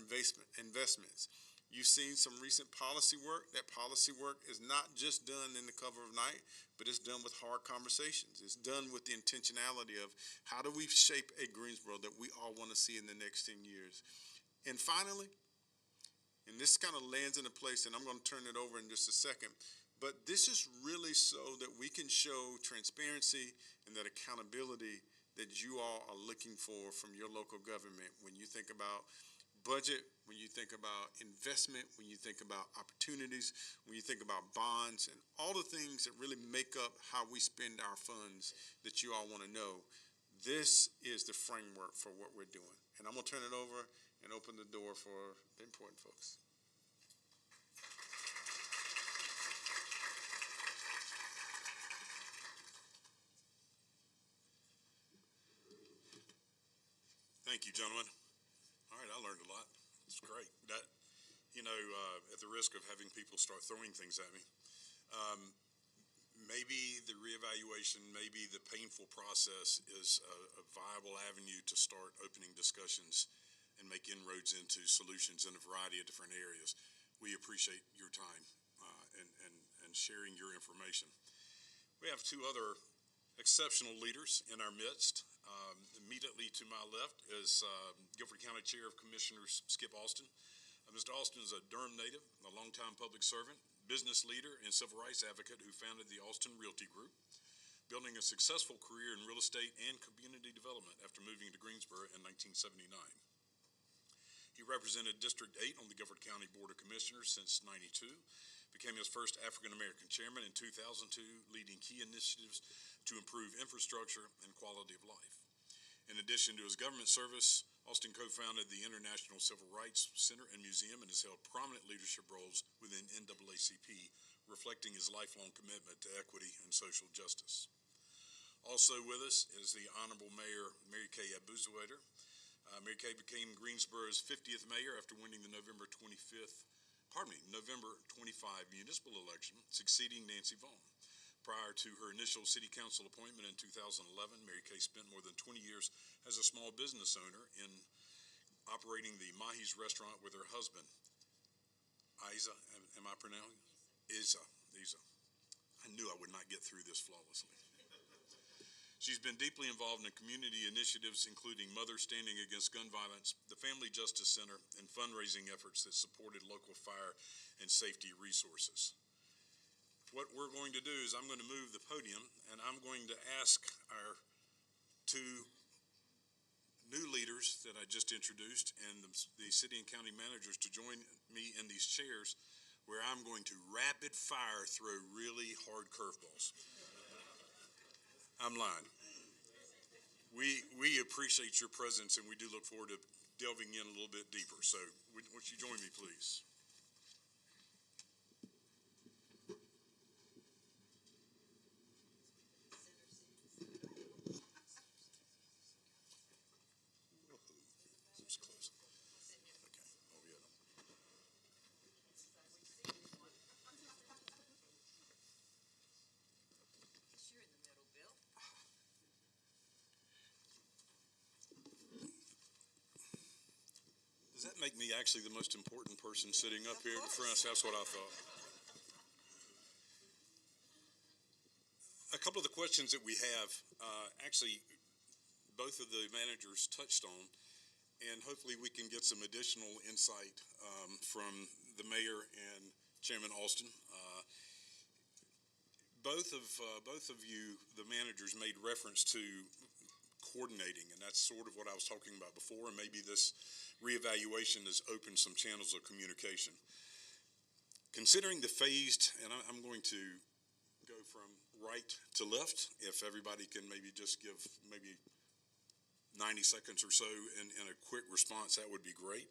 investments? You've seen some recent policy work. That policy work is not just done in the cover of night, but it's done with hard conversations. It's done with the intentionality of how do we shape a Greensboro that we all want to see in the next 10 years. And finally, and this kind of lands into place, and I'm going to turn it over in just a second, but this is really so that we can show transparency and that accountability that you all are looking for from your local government when you think about budget, when you think about investment, when you think about opportunities, when you think about bonds, and all the things that really make up how we spend our funds that you all want to know. This is the framework for what we're doing. And I'm going to turn it over and open the door for the important folks. Thank you, gentlemen. All right, I learned a lot. It's great. At the risk of having people start throwing things at me, Maybe the reevaluation, maybe the painful process is a viable avenue to start opening discussions and make inroads into solutions in a variety of different areas. We appreciate your time and sharing your information. We have two other exceptional leaders in our midst. Immediately to my left is Guilford County Chair of Commissioners Skip Alston. Mr. Alston is a Durham native, a longtime public servant, business leader, and civil rights advocate who founded the Alston Realty Group, building a successful career in real estate and community development after moving to Greensboro in 1979. He represented District 8 on the Guilford County Board of Commissioners since '92, became his first African-American chairman in 2002, leading key initiatives to improve infrastructure and quality of life. In addition to his government service, Alston co-founded the International Civil Rights Center and Museum and has held prominent leadership roles within NAACP, reflecting his lifelong commitment to equity and social justice. Also with us is the Honorable Mayor Marikay Abuzuaiter. Marikay became Greensboro's 50th mayor after winning the November 25 municipal election, succeeding Nancy Vaughn. Prior to her initial city council appointment in 2011, Marikay spent more than 20 years as a small business owner in operating the Mahi's restaurant with her husband, Isa, am I pronouncing? Isa. I knew I would not get through this flawlessly. She's been deeply involved in community initiatives, including Mothers Standing Against Gun Violence, the Family Justice Center, and fundraising efforts that supported local fire and safety resources. What we're going to do is I'm going to move the podium, and I'm going to ask our two new leaders that I just introduced and the city and county managers to join me in these chairs, where I'm going to rapid fire throw really hard curveballs. I'm lying. We appreciate your presence, and we do look forward to delving in a little bit deeper. So would you join me, please? Does that make me actually the most important person sitting up here at the front? That's what I thought. A couple of the questions that we have, actually, both of the managers touched on, and hopefully we can get some additional insight from the mayor and Chairman Alston. Both of you, the managers, made reference to coordinating, and that's sort of what I was talking about before, and maybe this reevaluation has opened some channels of communication. Considering the phased, and I'm going to go from right to left, if everybody can maybe just give maybe 90 seconds or so in a quick response, that would be great.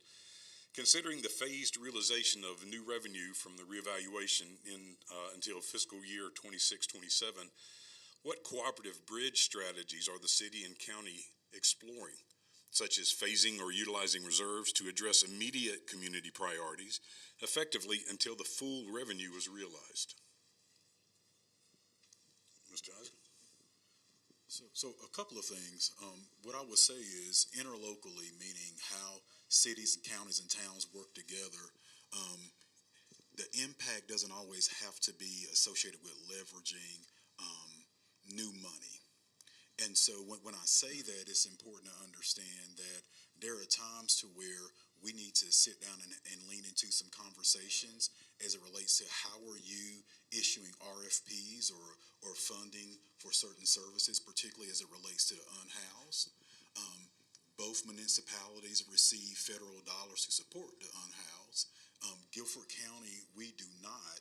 Considering the phased realization of new revenue from the reevaluation until fiscal year 26-27, what cooperative bridge strategies are the city and county exploring, such as phasing or utilizing reserves to address immediate community priorities effectively until the full revenue is realized? Mr. Eisen? So a couple of things. What I would say is interlocally, meaning how cities and counties and towns work together. The impact doesn't always have to be associated with leveraging new money. And so when I say that, it's important to understand that there are times to where we need to sit down and lean into some conversations as it relates to how are you issuing RFPs or funding for certain services, particularly as it relates to the unhoused. Both municipalities receive federal dollars to support the unhoused. Guilford County, we do not.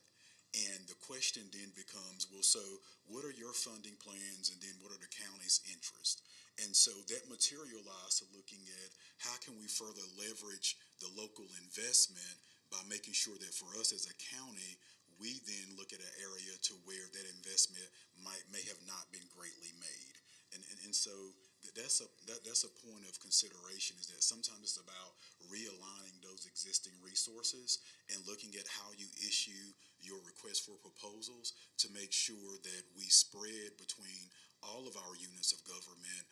And the question then becomes, well, so what are your funding plans, and then what are the county's interests? And so that materialized to looking at how can we further leverage the local investment by making sure that for us as a county, we then look at an area to where that investment may have not been greatly made. And so that's a point of consideration, is that sometimes it's about realigning those existing resources resources and looking at how you issue your request for proposals to make sure that we spread between all of our units of government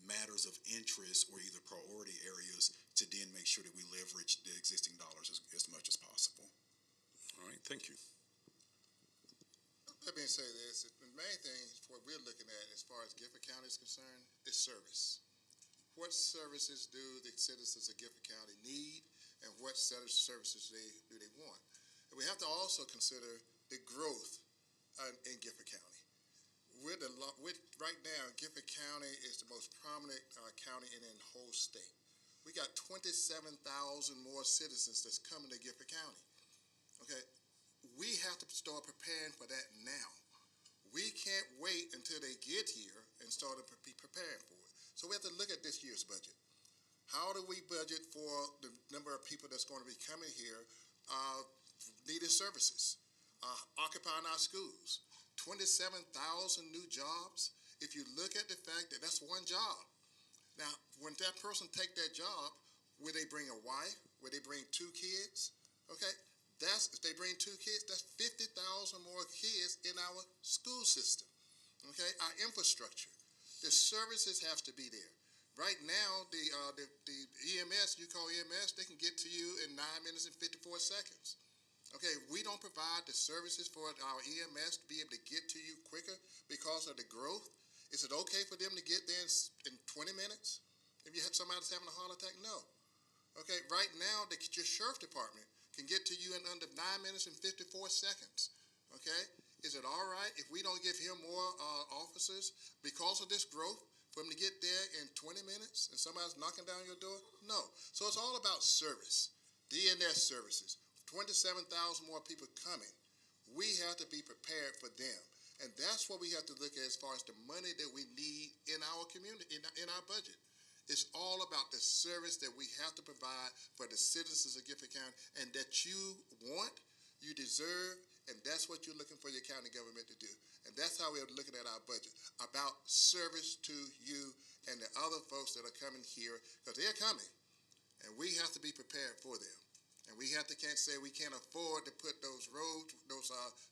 matters of interest or either priority areas to then make sure that we leverage the existing dollars as much as possible. All right, thank you. Let me say this. The main thing what we're looking at as far as Guilford County is concerned is service. What services do the citizens of Guilford County need, and what set of services do they want? And we have to also consider the growth in Guilford County. Right now, Guilford County is the most prominent county in the whole state. We got 27,000 more citizens that's coming to Guilford County. Okay, we have to start preparing for that now. We can't wait until they get here and start to be preparing for it. So we have to look at this year's budget. How do we budget for the number of people that's going to be coming here needing services, occupying our schools? 27,000 new jobs. If you look at the fact that that's one job. Now, when that person take that job, will they bring a wife? Will they bring 2 kids? Okay, if they bring 2 kids, that's 50,000 more kids in our school system. Okay, our infrastructure. The services have to be there. Right now, the EMS, you call EMS, they can get to you in 9 minutes and 54 seconds. Okay, we don't provide the services for our EMS to be able to get to you quicker because of the growth. Is it okay for them to get there in 20 minutes? If you have somebody that's having a heart attack, no. Okay, right now, your sheriff department can get to you in under 9 minutes and 54 seconds. Okay, is it all right if we don't give him more officers because of this growth for him to get there in 20 minutes and somebody's knocking down your door? No. So it's all about service, DNS services. 27,000 more people coming. We have to be prepared for them. And that's what we have to look at as far as the money that we need in our community, in our budget. It's all about the service that we have to provide for the citizens of Guilford County and that you want, you deserve, and that's what you're looking for your county government to do. And that's how we're looking at our budget, about service to you and the other folks that are coming here, because they're coming, and we have to be prepared for them. And we can't say we can't afford to put those roads,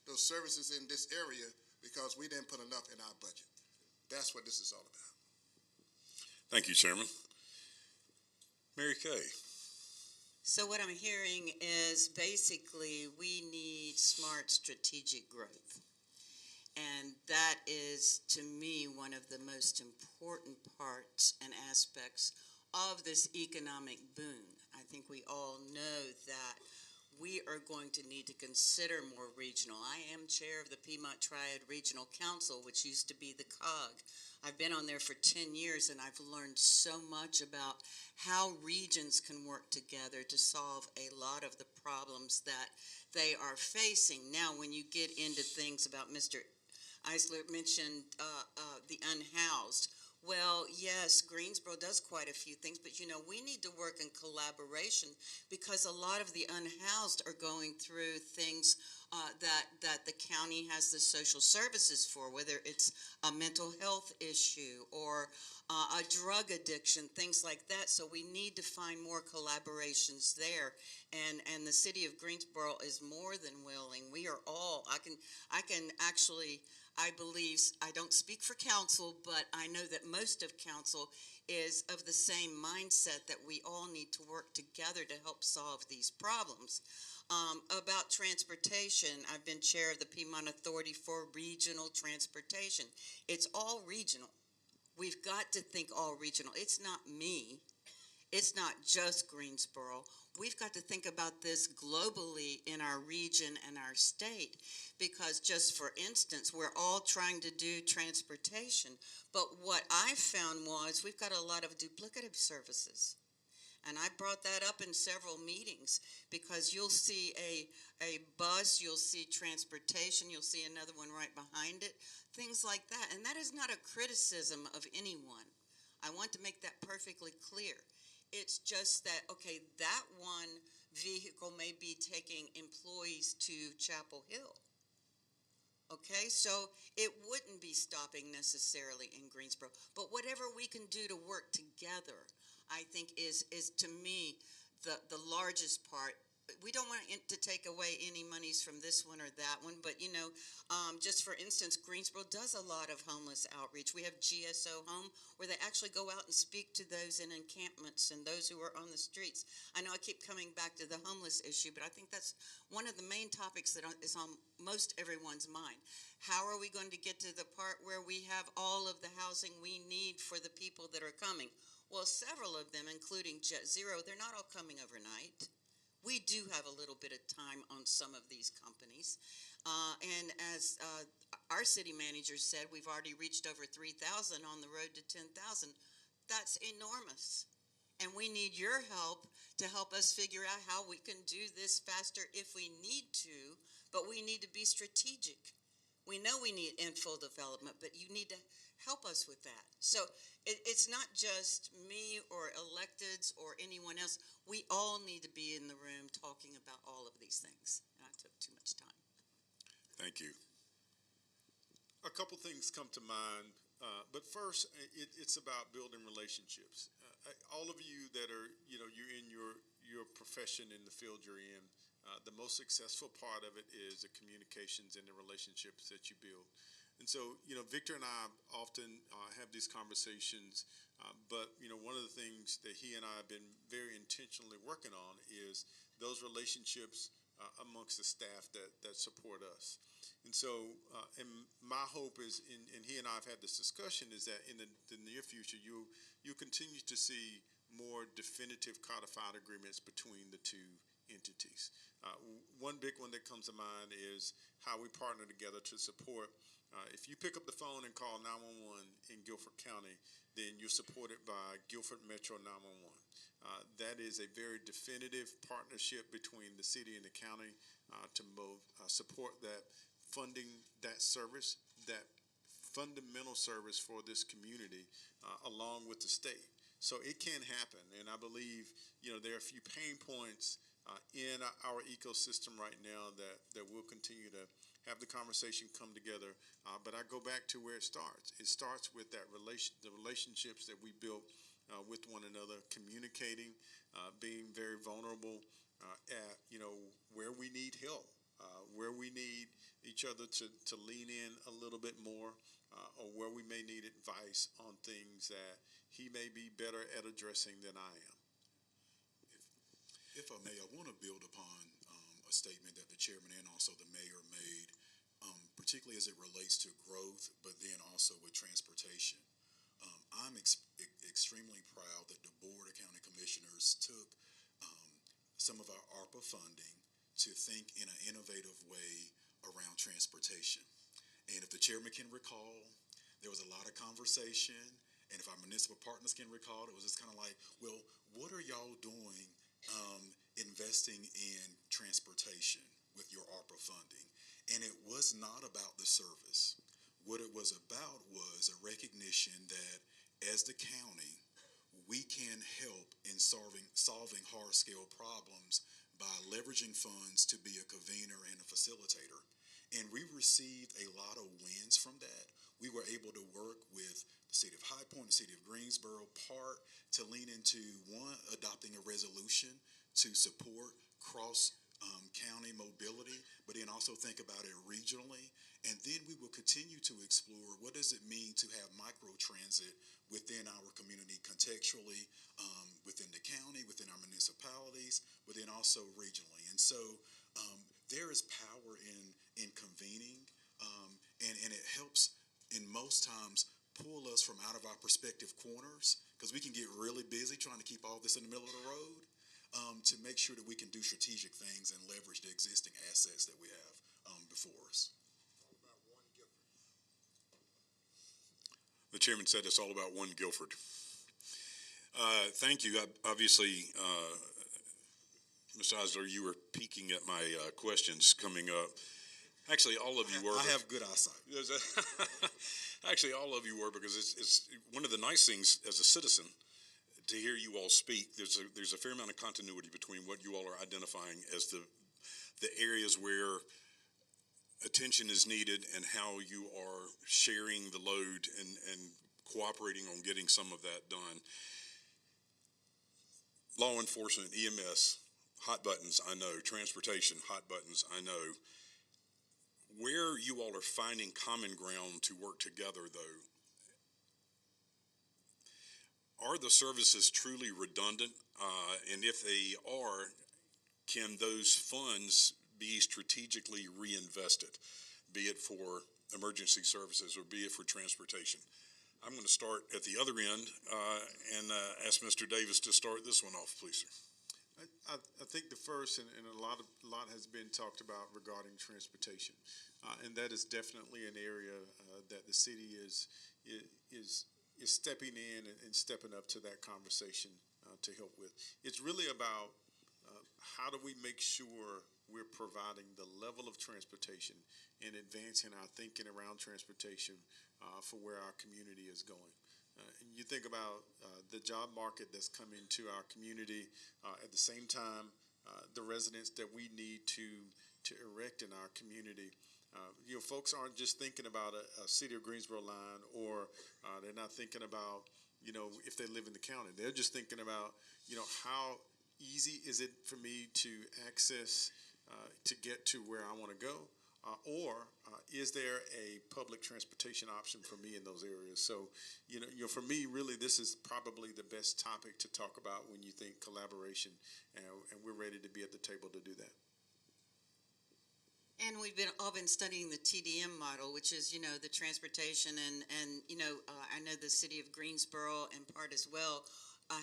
those services in this area because we didn't put enough in our budget. That's what this is all about. Thank you, Chairman. Mary Kay. So what I'm hearing is basically we need smart strategic growth. And that is, to me, one of the most important parts and aspects of this economic boom. I think we all know that we are going to need to consider more regional. I am chair of the Piedmont Triad Regional Council, which used to be the COG. I've been on there for 10 years, and I've learned so much about how regions can work together to solve a lot of the problems that they are facing. Now, when you get into things about Mr. Eisler mentioned the unhoused. Well, yes, Greensboro does quite a few things, but, you know, we need to work in collaboration because a lot of the unhoused are going through things that the county has the social services for, whether it's a mental health issue or a drug addiction, things like that. So we need to find more collaborations there. And the city of Greensboro is more than willing. We are all, I can actually, I believe, I don't speak for council, but I know that most of council is of the same mindset that we all need to work together to help solve these problems. About transportation, I've been chair of the Piedmont Authority for Regional Transportation. It's all regional. We've got to think all regional. It's not me. It's not just Greensboro. We've got to think about this globally in our region and our state because just for instance, we're all trying to do transportation, but what I found was we've got a lot of duplicative services. And I brought that up in several meetings because you'll see a bus, you'll see transportation, you'll see another one right behind it, things like that. And that is not a criticism of anyone. I want to make that perfectly clear. It's just that, okay, that one vehicle may be taking employees to Chapel Hill. Okay, so it wouldn't be stopping necessarily in Greensboro. But whatever we can do to work together, I think is to me the largest part. We don't want it to take away any monies from this one or that one, but just for instance, Greensboro does a lot of homeless outreach. We have GSO Home, where they actually go out and speak to those in encampments and those who are on the streets. I know I keep coming back to the homeless issue, but I think that's one of the main topics that is on most everyone's mind. How are we going to get to the part where we have all of the housing we need for the people that are coming? Well, several of them, including Jet Zero, they're not all coming overnight. We do have a little bit of time on some of these companies. And as our city manager said, we've already reached over 3,000 on the road to 10,000. That's enormous. And we need your help to help us figure out how we can do this faster if we need to, but we need to be strategic. We know we need infill development, but you need to help us with that. So it's not just me or electeds or anyone else. We all need to be in the room talking about all of these things. And I took too much time. Thank you. A couple things come to mind, but first, it's about building relationships. All of you that are, you're in your profession in the field you're in, the most successful part of it is the communications and the relationships that you build. And so, Victor and I often have these conversations, but, one of the things that he and I have been very intentionally working on is those relationships amongst the staff that support us. And so, and my hope is, and he and I have had this discussion, is that in the near future, you'll continue to see more definitive codified agreements between the two entities. One big one that comes to mind is how we partner together to support. If you pick up the phone and call 911 in Guilford County, then you're supported by Guilford Metro 911. That is a very definitive partnership between the city and the county to both support that, funding that service, that fundamental service for this community, along with the state. So it can happen, and I believe there are a few pain points in our ecosystem right now that we'll continue to have the conversation come together. But I go back to where it starts. It starts with the relationships that we built with one another, communicating, being very vulnerable at where we need help, where we need each other to lean in a little bit more, or where we may need advice on things that he may be better at addressing than I am. If I may, I want to build upon a statement that the chairman and also the mayor made, particularly as it relates to growth, but then also with transportation. I'm extremely proud that the Board of County Commissioners took some of our ARPA funding to think in an innovative way around transportation. And if the chairman can recall, there was a lot of conversation, and if our municipal partners can recall, it was just kind of like, well, what are y'all doing investing in transportation with your ARPA funding? And it was not about the service. What it was about was a recognition that as the county, we can help in solving hard-scale problems by leveraging funds to be a convener and a facilitator. And we received a lot of wins from that. We were able to work with the City of High Point, the City of Greensboro, part to lean into, one, adopting a resolution to support cross-county mobility, but then also think about it regionally. And then we will continue to explore what does it mean to have micro-transit within our community contextually, within the county, within our municipalities, but then also regionally. And so there is power in convening, and it helps in most times pull us from out of our perspective corners, because we can get really busy trying to keep all this in the middle of the road, to make sure that we can do strategic things and leverage the existing assets that we have before us. The chairman said it's all about one Guilford. Thank you. Obviously, Mr. Eisler, you were peeking at my questions coming up. Actually, all of you were. I have good eyesight. Actually, all of you were, because it's one of the nice things as a citizen to hear you all speak. There's a fair amount of continuity between what you all are identifying as the areas where attention is needed and how you are sharing the load and cooperating on getting some of that done. Law enforcement, EMS, hot buttons, I know. Transportation, hot buttons, I know. Where you all are finding common ground to work together, though, are the services truly redundant? And if they are, can those funds be strategically reinvested, be it for emergency services or be it for transportation? I'm going to start at the other end and ask Mr. Davis to start this one off, please, sir. I think the first, and a lot has been talked about regarding transportation, and that is definitely an area that the city is stepping in and stepping up to that conversation to help with. It's really about how do we make sure we're providing the level of transportation and advancing our thinking around transportation for where our community is going. And you think about the job market that's coming to our community, at the same time, the residents that we need to erect in our community. Folks aren't just thinking about a City of Greensboro line, or they're not thinking about, if they live in the county. They're just thinking about, how easy is it for me to access, to get to where I want to go? Or is there a public transportation option for me in those areas? So, for me, really, this is probably the best topic to talk about when you think collaboration, and we're ready to be at the table to do that. And we've all been studying the TDM model, which is, the transportation, and I know the City of Greensboro, in part as well,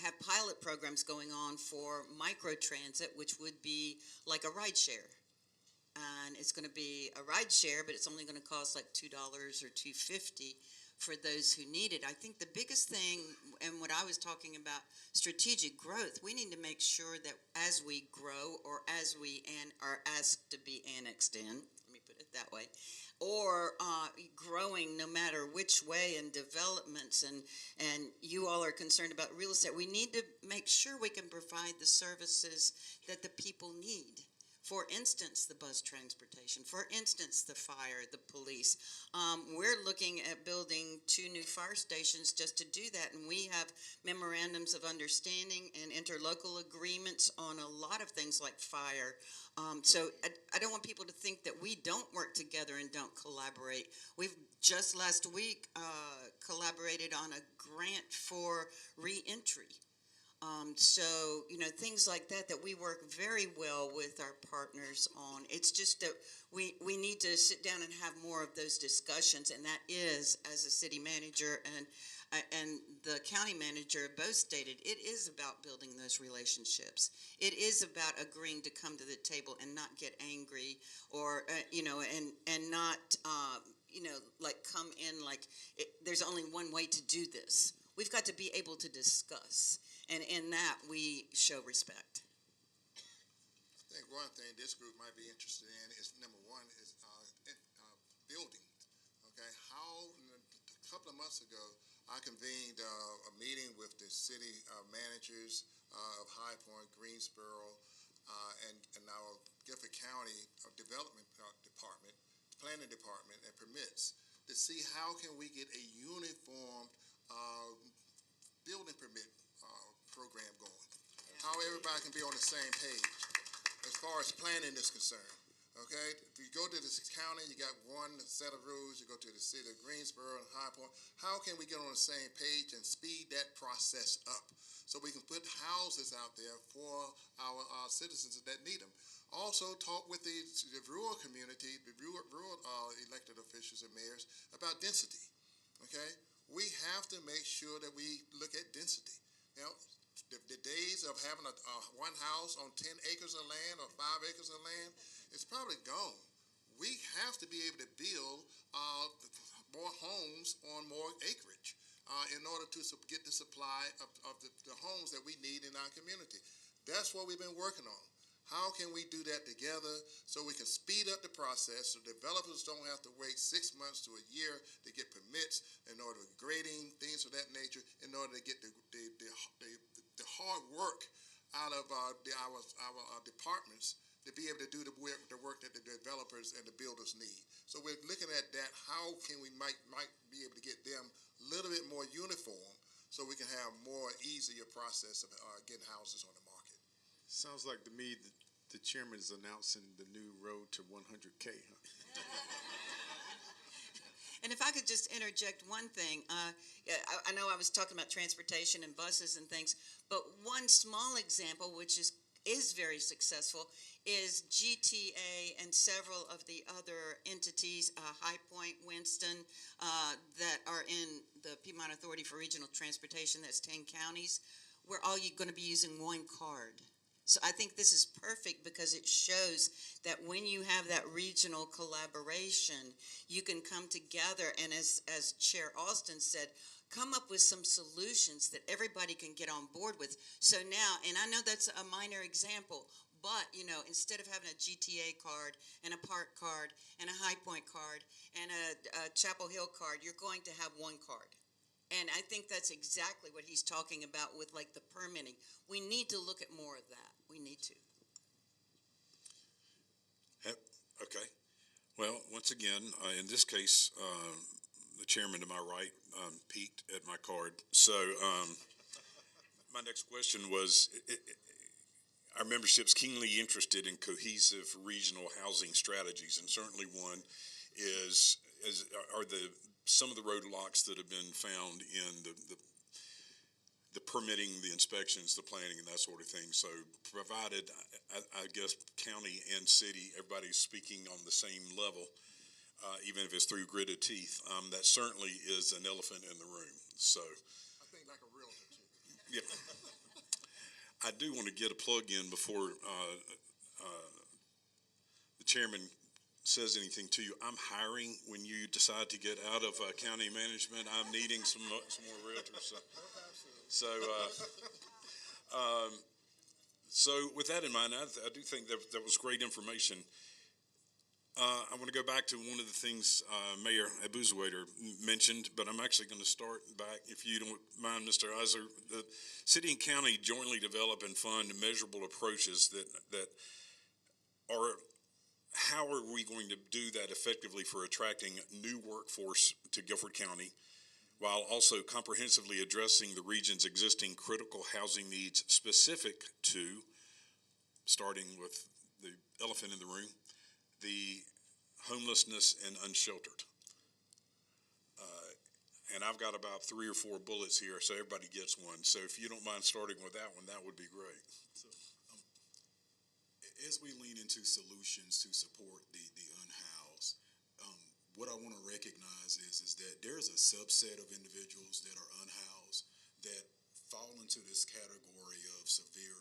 have pilot programs going on for microtransit, which would be like a ride share. And it's going to be a ride share, but it's only going to cost like $2 or $2.50 for those who need it. I think the biggest thing, and what I was talking about, strategic growth, we need to make sure that as we grow, or as we are asked to be annexed in, let me put it that way, or growing no matter which way in developments, and you all are concerned about real estate, we need to make sure we can provide the services that the people need. For instance, the bus transportation. For instance, the fire, the police. We're looking at building 2 new fire stations just to do that, and we have memorandums of understanding and interlocal agreements on a lot of things like fire. So I don't want people to think that we don't work together and don't collaborate. We've just last week collaborated on a grant for reentry. So, things like that we work very well with our partners on. It's just that we need to sit down and have more of those discussions, and that is, as a city manager and the county manager both stated, it is about building those relationships. It is about agreeing to come to the table and not get angry, or, and not, like come in like there's only one way to do this. We've got to be able to discuss. And in that, we show respect. I think one thing this group might be interested in is, number one, is building. Okay, a couple of months ago, I convened a meeting with the city managers of High Point, Greensboro, and our Guilford County Development Department, Planning Department, and permits to see how can we get a uniform building permit program going. How everybody can be on the same page as far as planning is concerned. Okay, if you go to this county, you got one set of rules. You go to the City of Greensboro and High Point. How can we get on the same page and speed that process up so we can put houses out there for our citizens that need them? Also, talk with the rural community, the rural elected officials and mayors about density. Okay, we have to make sure that we look at density. The days of having one house on 10 acres of land or 5 acres of land, it's probably gone. We have to be able to build more homes on more acreage in order to get the supply of the homes that we need in our community. That's what we've been working on. How can we do that together so we can speed up the process so developers don't have to wait 6 months to a year to get permits in order to grading, things of that nature, in order to get the hard work out of our departments to be able to do the work that the developers and the builders need. So we're looking at that. How can we might be able to get them a little bit more uniform so we can have more easier process of getting houses on the market. Sounds like to me that the chairman is announcing the new road to 100K. Huh? And if I could just interject one thing, yeah, I know I was talking about transportation and buses and things, but one small example, which is very successful, is GTA and several of the other entities, High Point, Winston, that are in the Piedmont Authority for Regional Transportation, that's 10 counties, we're all going to be using one card. So I think this is perfect because it shows that when you have that regional collaboration, you can come together and, as Chair Alston said, come up with some solutions that everybody can get on board with. So now, and I know that's a minor example, but, you know, instead of having a GTA card and a Park card and a High Point card and a Chapel Hill card, you're going to have one card. And I think that's exactly what he's talking about with, like, the permitting. We need to look at more of that. We need to. Okay. Well, once again, in this case, the chairman to my right peeked at my card. So my next question was, our membership's keenly interested in cohesive regional housing strategies, and certainly one are some of the roadblocks that have been found in the permitting, the inspections, the planning, and that sort of thing. So provided, I guess, county and city, everybody's speaking on the same level, even if it's through gritted teeth, that certainly is an elephant in the room. So I think like a realtor too. yeah. I do want to get a plug in before the chairman says anything to you. I'm hiring when you decide to get out of county management. I'm needing some more realtors. So with that in mind, I do think that was great information. I want to go back to one of the things Mayor Abuzuaiter mentioned, but I'm actually going to start back, if you don't mind, Mr. Iser. The city and county jointly develop and fund measurable approaches that are, how are we going to do that effectively for attracting new workforce to Guilford County, while also comprehensively addressing the region's existing critical housing needs specific to, starting with the elephant in the room, the homelessness and unsheltered. And I've got about 3 or 4 bullets here, so everybody gets one. So if you don't mind starting with that one, that would be great. So, as we lean into solutions to support the unhoused, what I want to recognize is that there's a subset of individuals that are unhoused that fall into this category of severe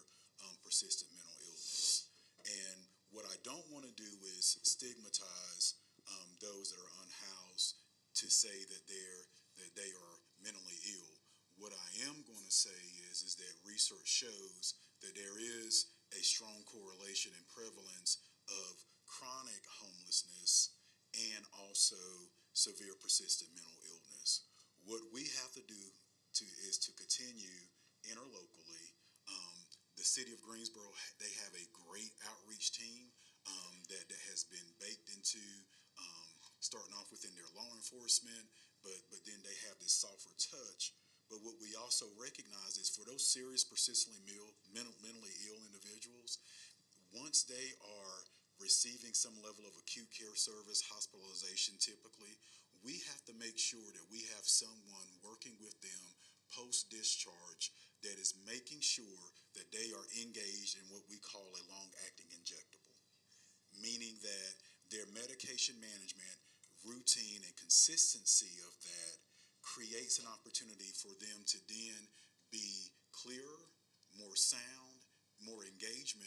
persistent mental illness. And what I don't want to do is stigmatize those that are unhoused to say that they are mentally ill. What I am going to say is that research shows that there is a strong correlation and prevalence of chronic homelessness and also severe persistent mental illness. What we have to do is to continue interlocally. The City of Greensboro, they have a great outreach team that has been baked into starting off within their law enforcement, but then they have this softer touch. But what we also recognize is for those serious, persistently mentally ill individuals, once they are receiving some level of acute care service, hospitalization typically, we have to make sure that we have someone working with them post-discharge that is making sure that they are engaged in what we call a long-acting injectable, meaning that their medication management, routine, and consistency of that creates an opportunity for them to then be clearer, more sound, more engaging,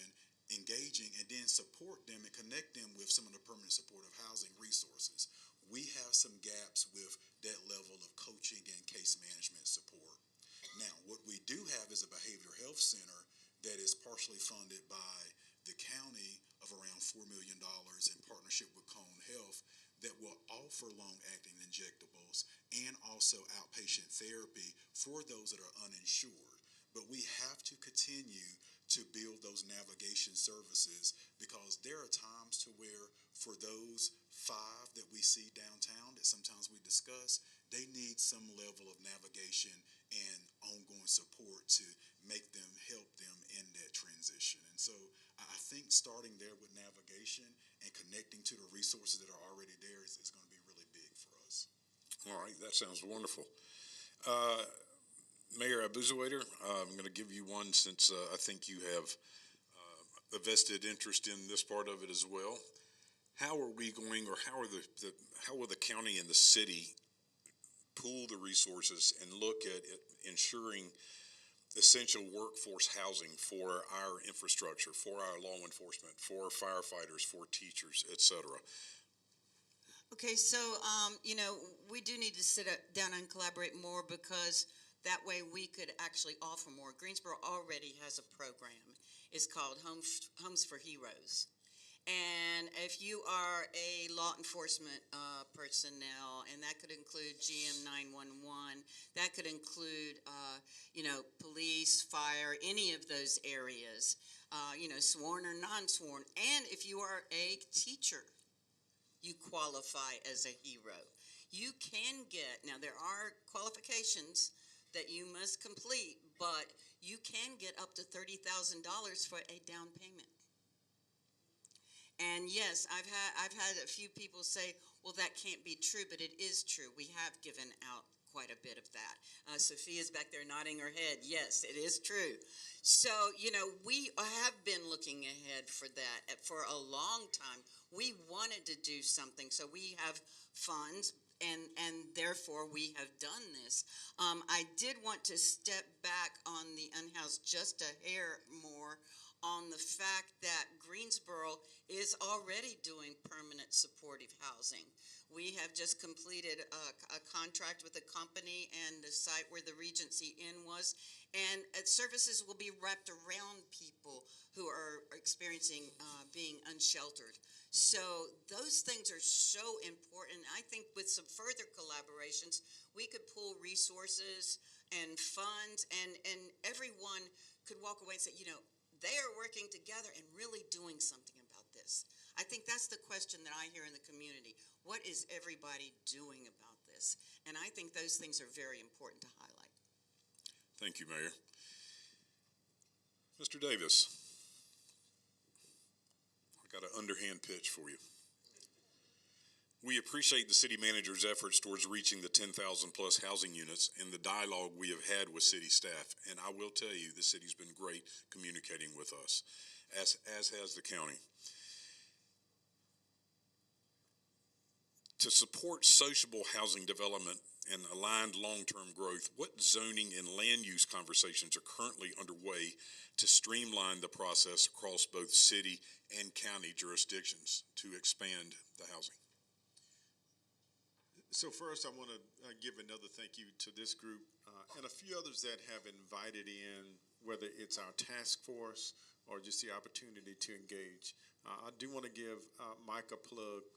and then support them and connect them with some of the permanent supportive housing resources. We have some gaps with that level of coaching and case management support. Now, what we do have is a behavioral health center that is partially funded by the county of around $4 million in partnership with Cone Health that will offer long-acting injectables and also outpatient therapy for those that are uninsured. But we have to continue to build those navigation services because there are times to where for those 5 that we see downtown that sometimes we discuss, they need some level of navigation and ongoing support to make them, help them in that transition. And so I think starting there with navigation and connecting to the resources that are already there is going to be really big for us. All right, that sounds wonderful. Mayor Abuzuaiter, I'm going to give you one since I think you have a vested interest in this part of it as well. How are we going, or how will the county and the city pool the resources and look at ensuring essential workforce housing for our infrastructure, for our law enforcement, for firefighters, for teachers, et cetera? Okay, so, we do need to sit down and collaborate more, because that way we could actually offer more. Greensboro already has a program. It's called Homes for Heroes. And if you are a law enforcement personnel, and that could include GM 911, that could include, police, fire, any of those areas, sworn or non-sworn. And if you are a teacher, you qualify as a hero. You can get, now there are qualifications that you must complete, but you can get up to $30,000 for a down payment. And yes, I've had a few people say, well, that can't be true, but it is true. We have given out quite a bit of that. Sophia's back there nodding her head. Yes, it is true. So, we have been looking ahead for that for a long time. We wanted to do something, so we have funds, and therefore we have done this. I did want to step back on the unhoused just a hair more, on the fact that Greensboro is already doing permanent supportive housing. We have just completed a contract with a company and the site where the Regency Inn was, and services will be wrapped around people who are experiencing being unsheltered. So those things are so important. I think with some further collaborations, we could pool resources and funds, and everyone could walk away and say, they are working together and really doing something about this. I think that's the question that I hear in the community. What is everybody doing about this? And I think those things are very important to highlight. Thank you, Mayor. Mr. Davis, I got an underhand pitch for you. We appreciate the city manager's efforts towards reaching the 10,000 plus housing units and the dialogue we have had with city staff. And I will tell you, the city's been great communicating with us, as has the county. To support sociable housing development and aligned long-term growth, what zoning and land use conversations are currently underway to streamline the process across both city and county jurisdictions to expand the housing? So first, I want to give another thank you to this group and a few others that have invited in, whether it's our task force or just the opportunity to engage. I do want to give Mike a plug.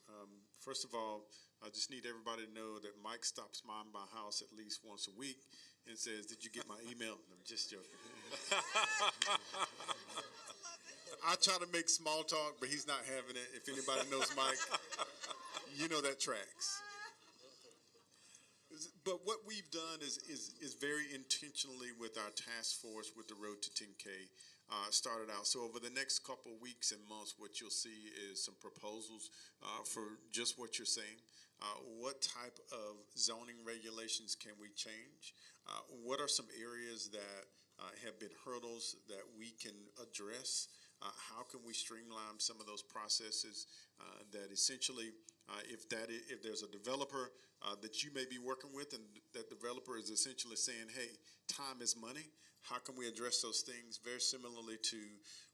First of all, I just need everybody to know that Mike stops by my house at least once a week and says, "Did you get my email?" And I'm just joking. I try to make small talk, but he's not having it. If anybody knows Mike, you know that tracks. But what we've done is very intentionally with our task force with the Road to 10K started out. So over the next couple of weeks and months, what you'll see is some proposals for just what you're saying. What type of zoning regulations can we change? What are some areas that have been hurdles that we can address? How can we streamline some of those processes that essentially, if there's a developer that you may be working with, and that developer is essentially saying, hey, time is money, how can we address those things? Very similarly to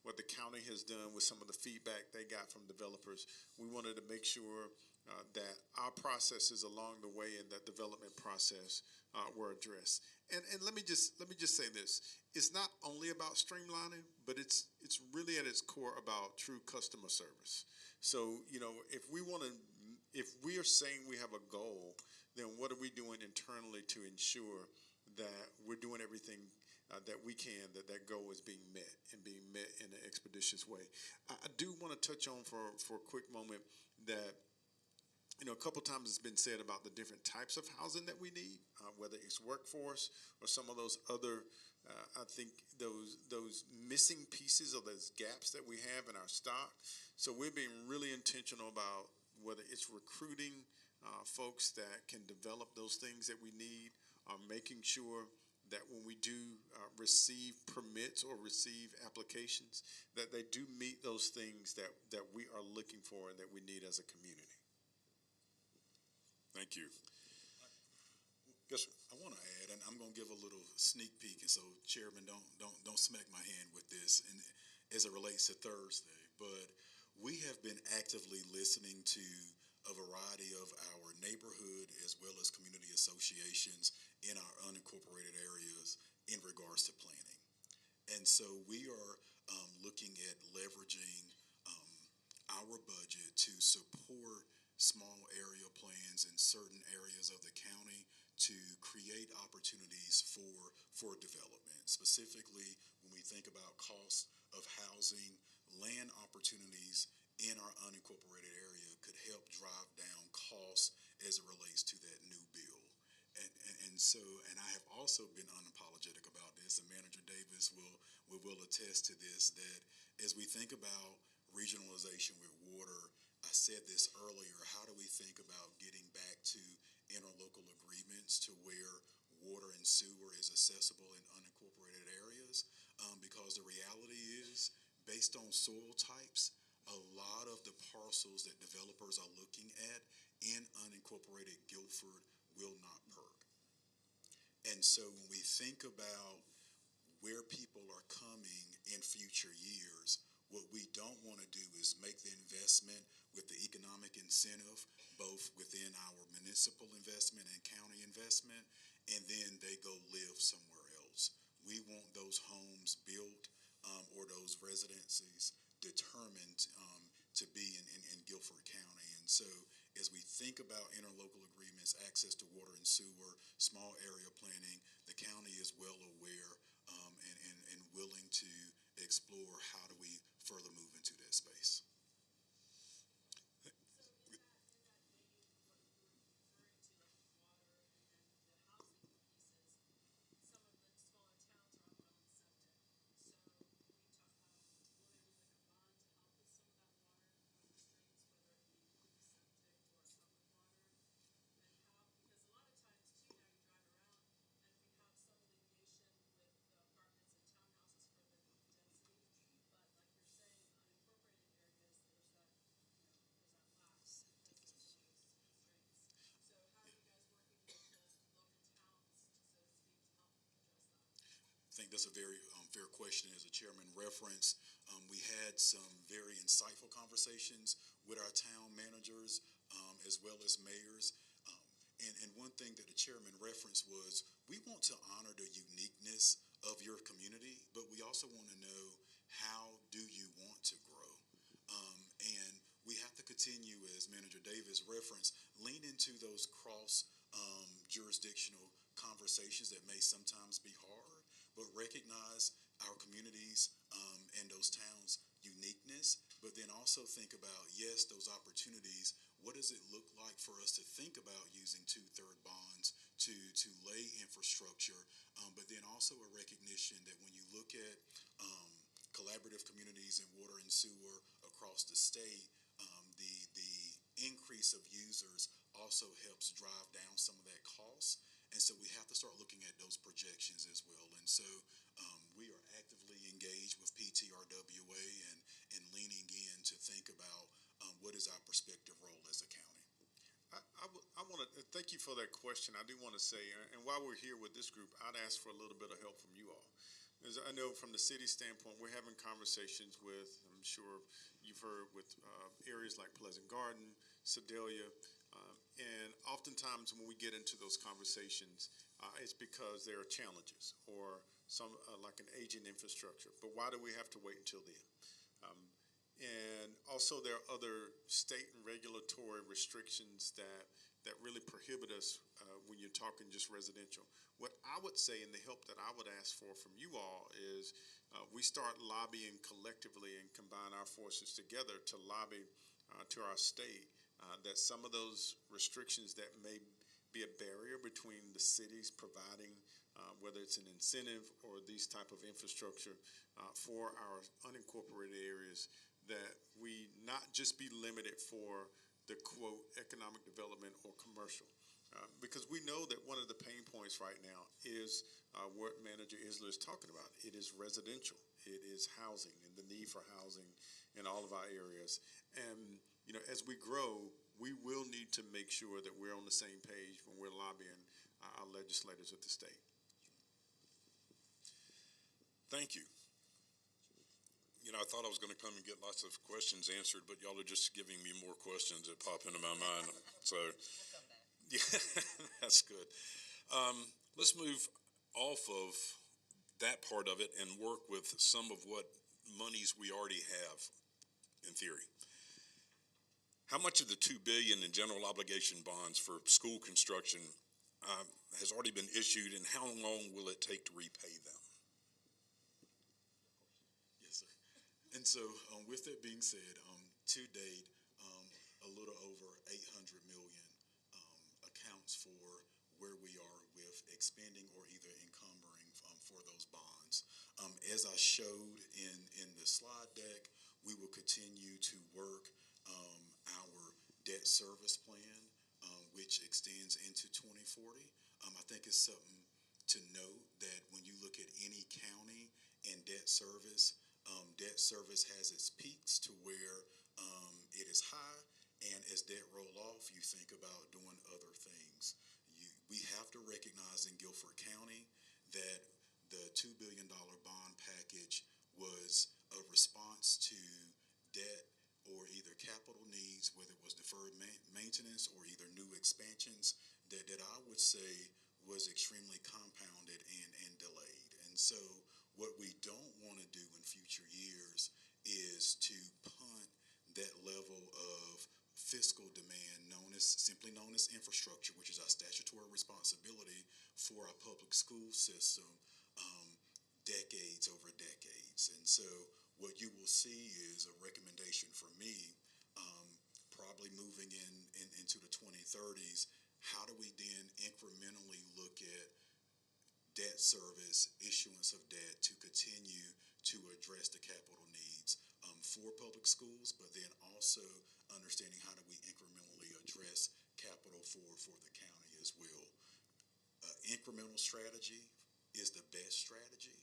what the county has done with some of the feedback they got from developers. We wanted to make sure that our processes along the way in that development process were addressed. And let me just say this: it's not only about streamlining, but it's really at its core about true customer service. So if we are saying we have a goal, then what are we doing internally to ensure that we're doing everything that we can, that goal is being met and being met in an expeditious way? I do want to touch on for a quick moment that a couple times it's been said about the different types of housing that we need, whether it's workforce or some of those other I think those missing pieces or those gaps that we have in our stock. So we're being really intentional about whether it's recruiting folks that can develop those things that we need, making sure that when we do receive permits or receive applications, that they do meet those things that we are looking for and that we need as a community. Thank you. Yes, sir. I want to add, and I'm going to give a little sneak peek, and so Chairman, don't smack my hand with this, and as it relates to Thursday, but we have been actively listening to a variety of our neighborhood as well as community associations in our unincorporated areas in regards to planning. And so we are looking at leveraging our budget to support small area plans in certain areas of the county to create opportunities for development. Specifically, when we think about cost of housing, land opportunities in our unincorporated area could help drive down costs as it relates to that new bill. And I have also been unapologetic about this, and Manager Davis will attest to this, that as we think about regionalization with water, I said this earlier, how do we think about getting back to interlocal agreements to where water and sewer is accessible in unincorporated areas? Because the reality is, based on soil types, a lot of the parcels that developers are looking at in unincorporated Guilford will not perk. And so when we think about where people are coming in future years, what we don't want to do is make the investment with the economic incentive, both within our municipal investment and county investment, and then they go live somewhere else. We want those homes built or those residencies determined to be in Guilford County. And so as we think about interlocal agreements, access to water and sewer, small area planning, the county is well aware and willing to explore how do we further move into that space. I think that's a very fair question. As the chairman referenced, we had some very insightful conversations with our town managers as well as mayors. And one thing that the chairman referenced was we want to honor the uniqueness of your community, but we also want to know how do you want to grow. And we have to continue, as Manager Davis referenced, lean into those cross jurisdictional conversations that may sometimes be hard, but recognize our communities and those towns' uniqueness, but then also think about, yes, those opportunities, what does it look like for us to think about using 2/3 bonds to lay infrastructure, but then also a recognition that when you look at collaborative communities in water and sewer across the state, the increase of users also helps drive down some of that cost. And so we have to start looking at those projections as well. And so we are actively engaged with PTRWA and leaning in to think about what is our prospective role as a county. I want to thank you for that question. I do want to say, and while we're here with this group, I'd ask for a little bit of help from you all. As I know from the city standpoint, we're having conversations with, I'm sure you've heard, with areas like Pleasant Garden, Sedalia, and oftentimes when we get into those conversations, it's because there are challenges or some like an aging infrastructure. But why do we have to wait until then? And also there are other state and regulatory restrictions that really prohibit us when you're talking just residential. What I would say, and the help that I would ask for from you all, is we start lobbying collectively and combine our forces together to lobby to our state that some of those restrictions that may be a barrier between the cities providing whether it's an incentive or these type of infrastructure for our unincorporated areas, that we not just be limited for the quote economic development or commercial. Because we know that one of the pain points right now is what Manager Isler is talking about. It is residential. It is housing and the need for housing in all of our areas. And, as we grow, we will need to make sure that we're on the same page when we're lobbying our legislators at the state. Thank you. I thought I was going to come and get lots of questions answered, but y'all are just giving me more questions that pop into my mind. So, yeah, that's good. Let's move off of that part of it and work with some of what monies we already have, in theory. How much of the $2 billion in general obligation bonds for school construction has already been issued, and how long will it take to repay them? And so, with that being said, to date, a little over 800 million accounts for where we are with expending or either encumbering for those bonds. As I showed in the slide deck, we will continue to work our debt service plan, which extends into 2040. I think it's something to note that when you look at any county and debt service has its peaks to where it is high, and as debt roll off, you think about doing other things. We have to recognize in Guilford County that the $2 billion bond package was a response to debt or either capital needs, whether it was deferred maintenance or either new expansions that I would say was extremely compounded and delayed. And so what we don't want to do in future years is to punt that level of fiscal demand simply known as infrastructure, which is our statutory responsibility for our public school system, decades over decades. And so what you will see is a recommendation for me, probably moving into the 2030s. How do we then incrementally look at debt service, issuance of debt to continue to address the capital needs for public schools, but then also understanding how do we incrementally address capital for the county as well. Incremental strategy is the best strategy.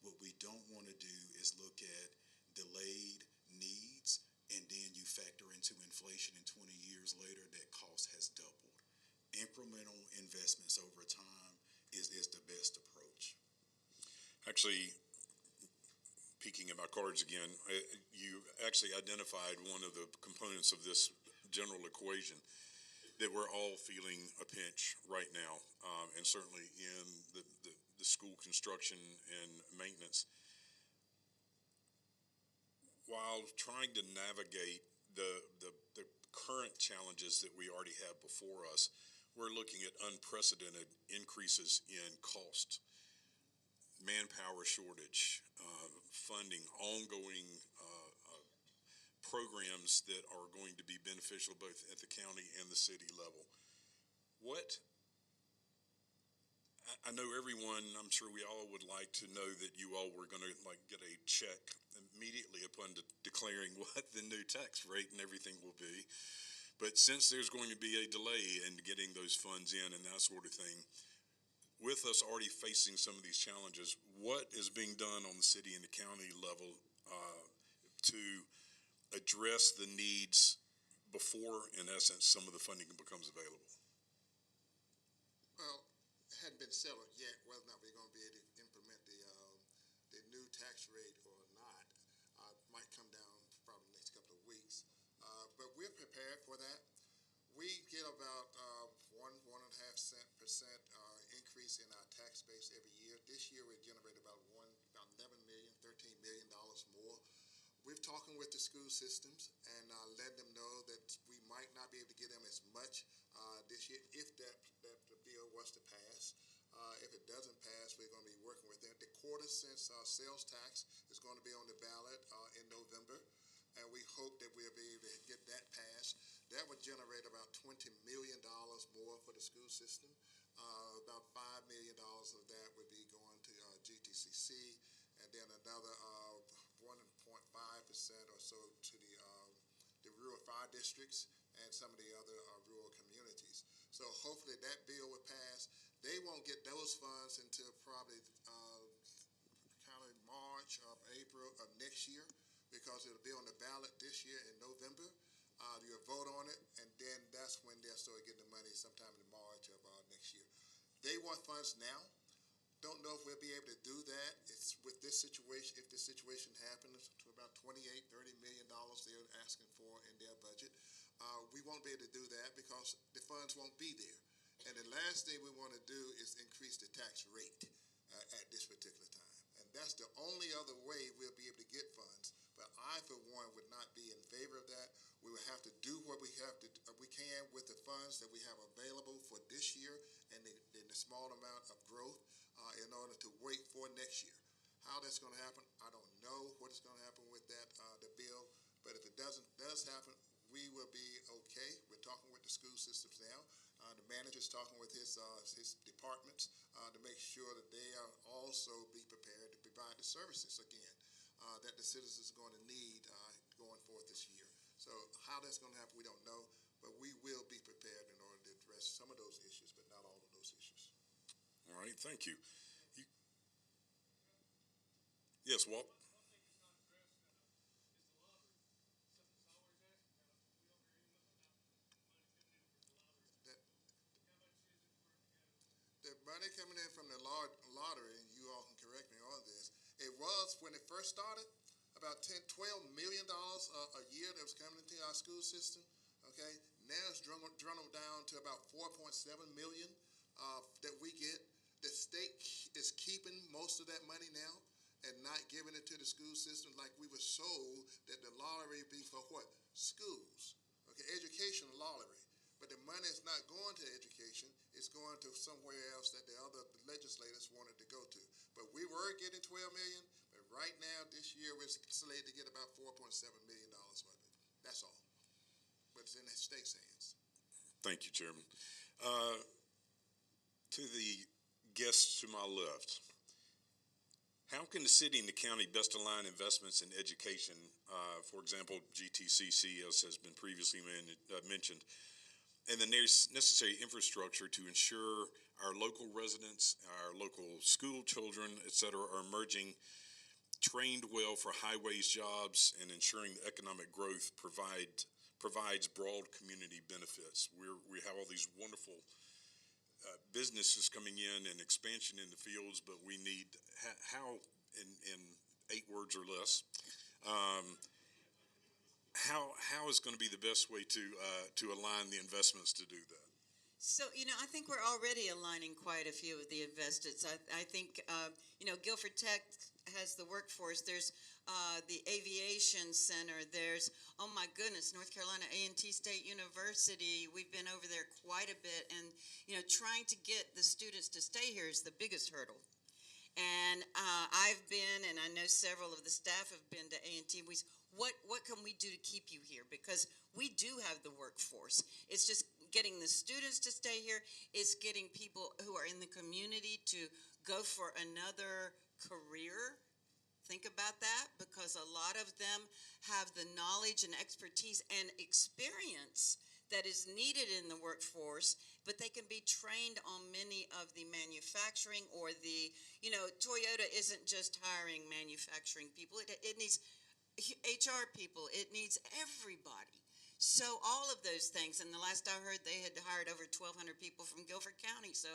What we don't want to do is look at delayed needs and then you factor into inflation, and 20 years later that cost has doubled. Incremental investments over time is the best approach. Actually, peeking at my cards again, you actually identified one of the components of this general equation that we're all feeling a pinch right now, and certainly in the school construction and maintenance. While trying to navigate the current challenges that we already have before us, we're looking at unprecedented increases in cost, manpower shortage, funding, ongoing programs that are going to be beneficial both at the county and the city level. I know everyone, I'm sure we all would like to know that you all were going to get a check immediately upon declaring what the new tax rate and everything will be. But since there's going to be a delay in getting those funds in and that sort of thing, with us already facing some of these challenges, what is being done on the city and the county level to address the needs before, in essence, some of the funding becomes available? Well, it hadn't been settled yet whether or not we're going to be able to implement the new tax rate or not. Might come down probably the next couple of weeks. But we're prepared for that. We get about 1.5% increase in our tax base every year. This year we generate about $11 million, $13 million more. We're talking with the school systems and letting them know that we might not be able to get them as much this year if that bill was to pass. If it doesn't pass, we're going to be working with them. The quarter cents sales tax is going to be on the ballot in November, and we hope that we'll be able to get that passed. That would generate about $20 million more for the school system. About $5 million of that would be going to GTCC, and then another 1.5% or so to the rural fire districts and some of the other rural communities. So hopefully that bill will pass. They won't get those funds until probably kind of March or April of next year, because it'll be on the ballot this year in November. You'll vote on it, and then that's when they'll start getting the money sometime in March of next year. They want funds now. Don't know if we'll be able to do that. It's with this situation, if this situation happens, to about $28–30 million they're asking for in their budget. We won't be able to do that because the funds won't be there. And the last thing we want to do is increase the tax rate at this particular time. And that's the only other way we'll be able to get funds. But I, for one, would not be in favor of that. We will have to do what we can with the funds that we have available for this year and the small amount of growth in order to wait for next year. How that's going to happen, I don't know what is going to happen with that, the bill. But if it does happen, we will be okay. We're talking with the school systems now. The manager's talking with his departments to make sure that they are also be prepared to provide the services again that the citizens are going to need going forth this year. So how that's going to happen, we don't know, but we will be prepared in order to address some of those issues, but not all of those issues. All right, thank you. Yes, Walt? The money coming in from the lottery, and you all can correct me on this, it was, when it first started, about $12 million a year that was coming into our school system, okay? Now it's dwindled down to about $4.7 million that we get. The state is keeping most of that money now and not giving it to the school system like we were sold that the lottery be for what? Schools, okay, educational lottery. But the money is not going to education, it's going to somewhere else that the other legislators wanted to go to. But we were getting $12 million, but right now, this year, we're slated to get about $4.7 million worth of it. That's all. But it's in the state's hands. Thank you, Chairman. To the guests to my left, how can the city and the county best align investments in education, for example, GTCC, as has been previously mentioned, and the necessary infrastructure to ensure our local residents, our local school children, et cetera, are emerging trained well for highways jobs and ensuring the economic growth provides broad community benefits. We have all these wonderful businesses coming in and expansion in the fields, but we need how, in 8 words or less, how is going to be the best way to align the investments to do that? So, I think we're already aligning quite a few of the investments. I think, Guilford Tech has the workforce. There's the Aviation Center. There's, oh my goodness, North Carolina A&T State University. We've been over there quite a bit. And, trying to get the students to stay here is the biggest hurdle. And I've been, and I know several of the staff have been to A&T. What can we do to keep you here? Because we do have the workforce. It's just getting the students to stay here. It's getting people who are in the community to go for another career. Think about that, because a lot of them have the knowledge and expertise and experience that is needed in the workforce, but they can be trained on many of the manufacturing or the, Toyota isn't just hiring manufacturing people. It needs HR people. It needs everybody. So all of those things, and the last I heard, they had hired over 1,200 people from Guilford County, so,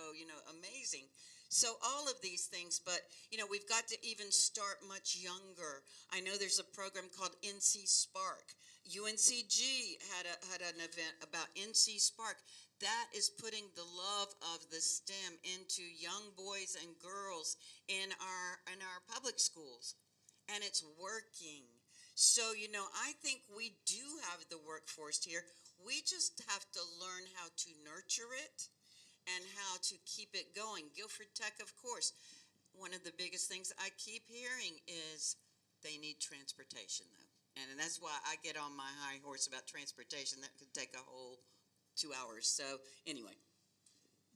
amazing. So all of these things, but, we've got to even start much younger. I know there's a program called NC Spark. UNCG had an event about NC Spark. That is putting the love of the STEM into young boys and girls in our public schools, and it's working. So, I think we do have the workforce here. We just have to learn how to nurture it and how to keep it going. Guilford Tech, of course. One of the biggest things I keep hearing is they need transportation, though. And that's why I get on my high horse about transportation. That could take a whole 2 hours. So, anyway.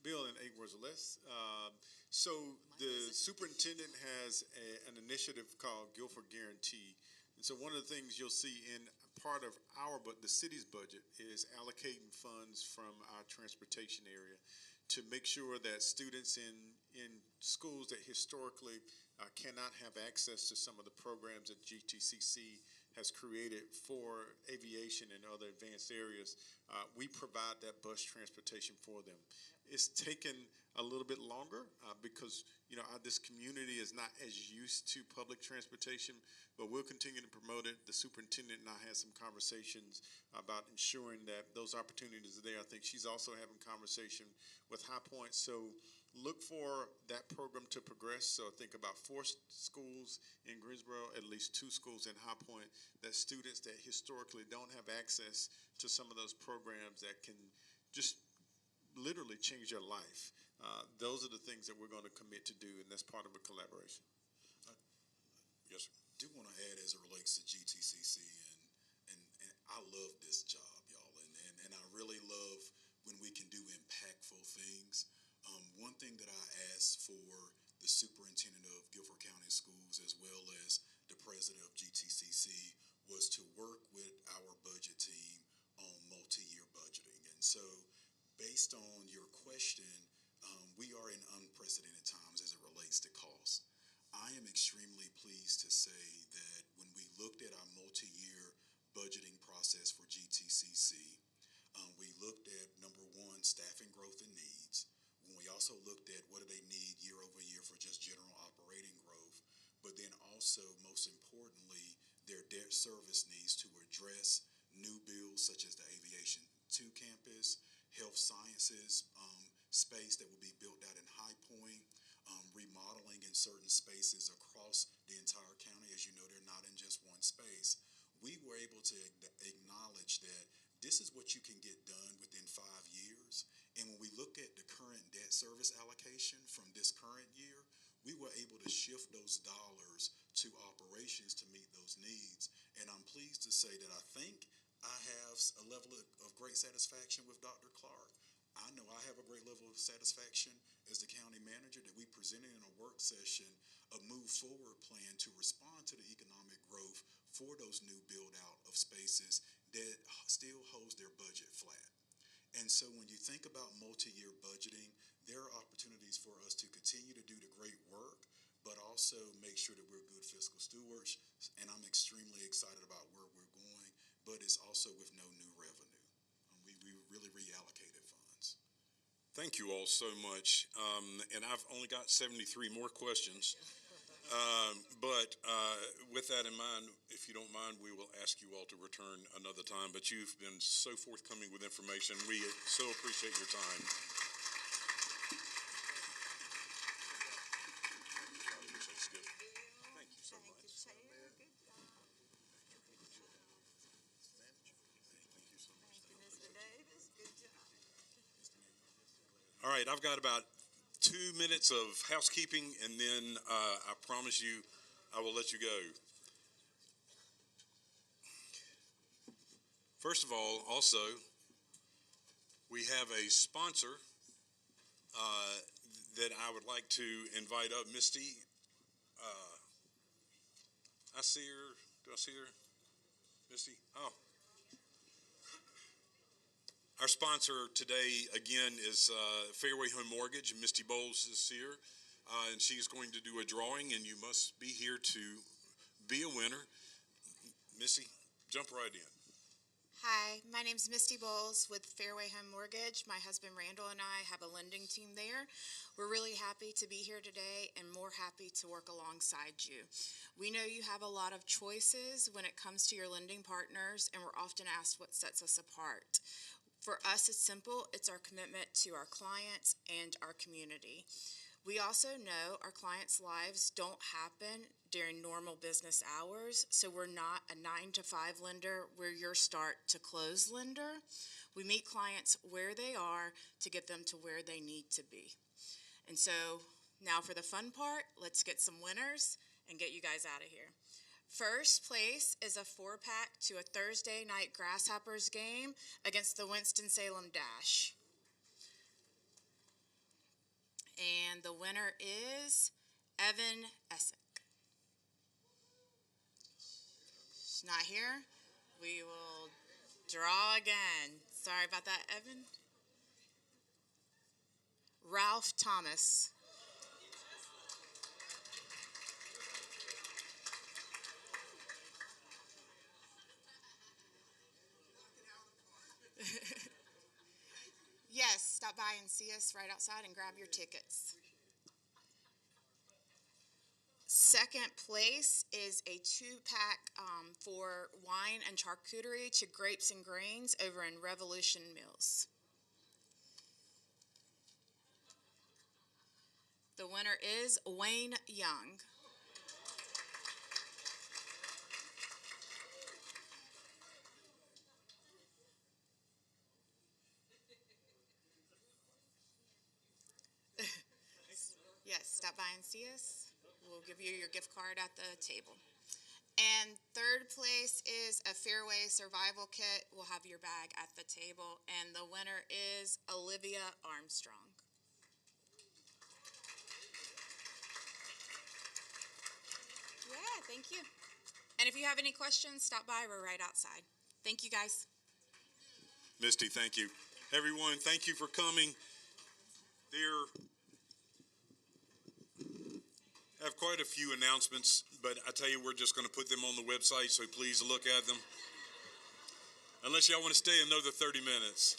Bill, in 8 words or less. So the superintendent has an initiative called Guilford Guarantee. And so one of the things you'll see in part of the city's budget is allocating funds from our transportation area to make sure that students in schools that historically cannot have access to some of the programs that GTCC has created for aviation and other advanced areas, we provide that bus transportation for them. It's taken a little bit longer because this community is not as used to public transportation, but we'll continue to promote it. The superintendent and I had some conversations about ensuring that those opportunities are there. I think she's also having conversation with High Point. So look for that program to progress. So think about 4 schools in Greensboro, at least 2 schools in High Point, that students that historically don't have access to some of those programs that can just literally change your life. Those are the things that we're going to commit to do, and that's part of a collaboration. Yes, sir. I do want to add as it relates to GTCC, and I love this job, y'all, and I really love when we can do impactful things. One thing that I asked for the superintendent of Guilford County Schools as well as the president of GTCC was to work with our budget team on multi-year budgeting. And so based on your question, we are in unprecedented times as it relates to cost. I am extremely pleased to say that when we looked at our multi-year budgeting process for GTCC, we looked at, number one, staffing growth and needs. We also looked at what do they need year over year for just general operating growth, but then also, most importantly, their debt service needs to address new builds such as the Aviation 2 campus, health sciences space that will be built out in High Point, remodeling in certain spaces across the entire county. As you know, they're not in just one space. We were able to acknowledge that this is what you can get done within 5 years. And when we look at the current debt service allocation from this current year, we were able to shift those dollars to operations to meet those needs. And I'm pleased to say that I think I have a level of great satisfaction with Dr. Clark. I know I have a great level of satisfaction as the county manager that we presented in a work session a move forward plan to respond to the economic growth for those new build out of spaces that still holds their budget flat. And so when you think about multi-year budgeting, there are opportunities for us to continue to do the great work, but also make sure that we're good fiscal stewards. And I'm extremely excited about where we're going, but it's also with no new revenue. We really reallocated funds. Thank you all so much. And I've only got 73 more questions. But with that in mind, if you don't mind, we will ask you all to return another time. But you've been so forthcoming with information. We so appreciate your time. Thank you so much. All right, I've got about 2 minutes of housekeeping, and then I promise you I will let you go. First of all, also, we have a sponsor that I would like to invite up. Misty, I see her. Do I see her? Misty? Oh. Our sponsor today, again, is Fairway Home Mortgage, and Misty Bowles is here, and she's going to do a drawing, and you must be here to be a winner. Misty, jump right in. Hi, my name's Misty Bowles with Fairway Home Mortgage. My husband Randall and I have a lending team there. We're really happy to be here today and more happy to work alongside you. We know you have a lot of choices when it comes to your lending partners, and we're often asked what sets us apart. For us, it's simple. It's our commitment to our clients and our community. We also know our clients' lives don't happen during normal business hours, so we're not a 9-to-5 lender. We're your start to close lender. We meet clients where they are to get them to where they need to be. And so now for the fun part, let's get some winners and get you guys out of here. First place is a 4-pack to a Thursday night Grasshoppers game against the Winston-Salem Dash. And the winner is Evan Essick. She's not here. We will draw again. Sorry about that, Evan. Ralph Thomas. Yes, stop by and see us right outside and grab your tickets. Second place is a 2-pack for wine and charcuterie to Grapes and Grains over in Revolution Mills. The winner is Wayne Young. Yes, stop by and see us. We'll give you your gift card at the table. And third place is a Fairway Survival Kit. We'll have your bag at the table. And the winner is Olivia Armstrong. Yeah, thank you. And if you have any questions, stop by. We're right outside. Thank you, guys. Misty, thank you. Everyone, thank you for coming. I have quite a few announcements, but I tell you, we're just going to put them on the website, so please look at them. Unless y'all want to stay another 30 minutes.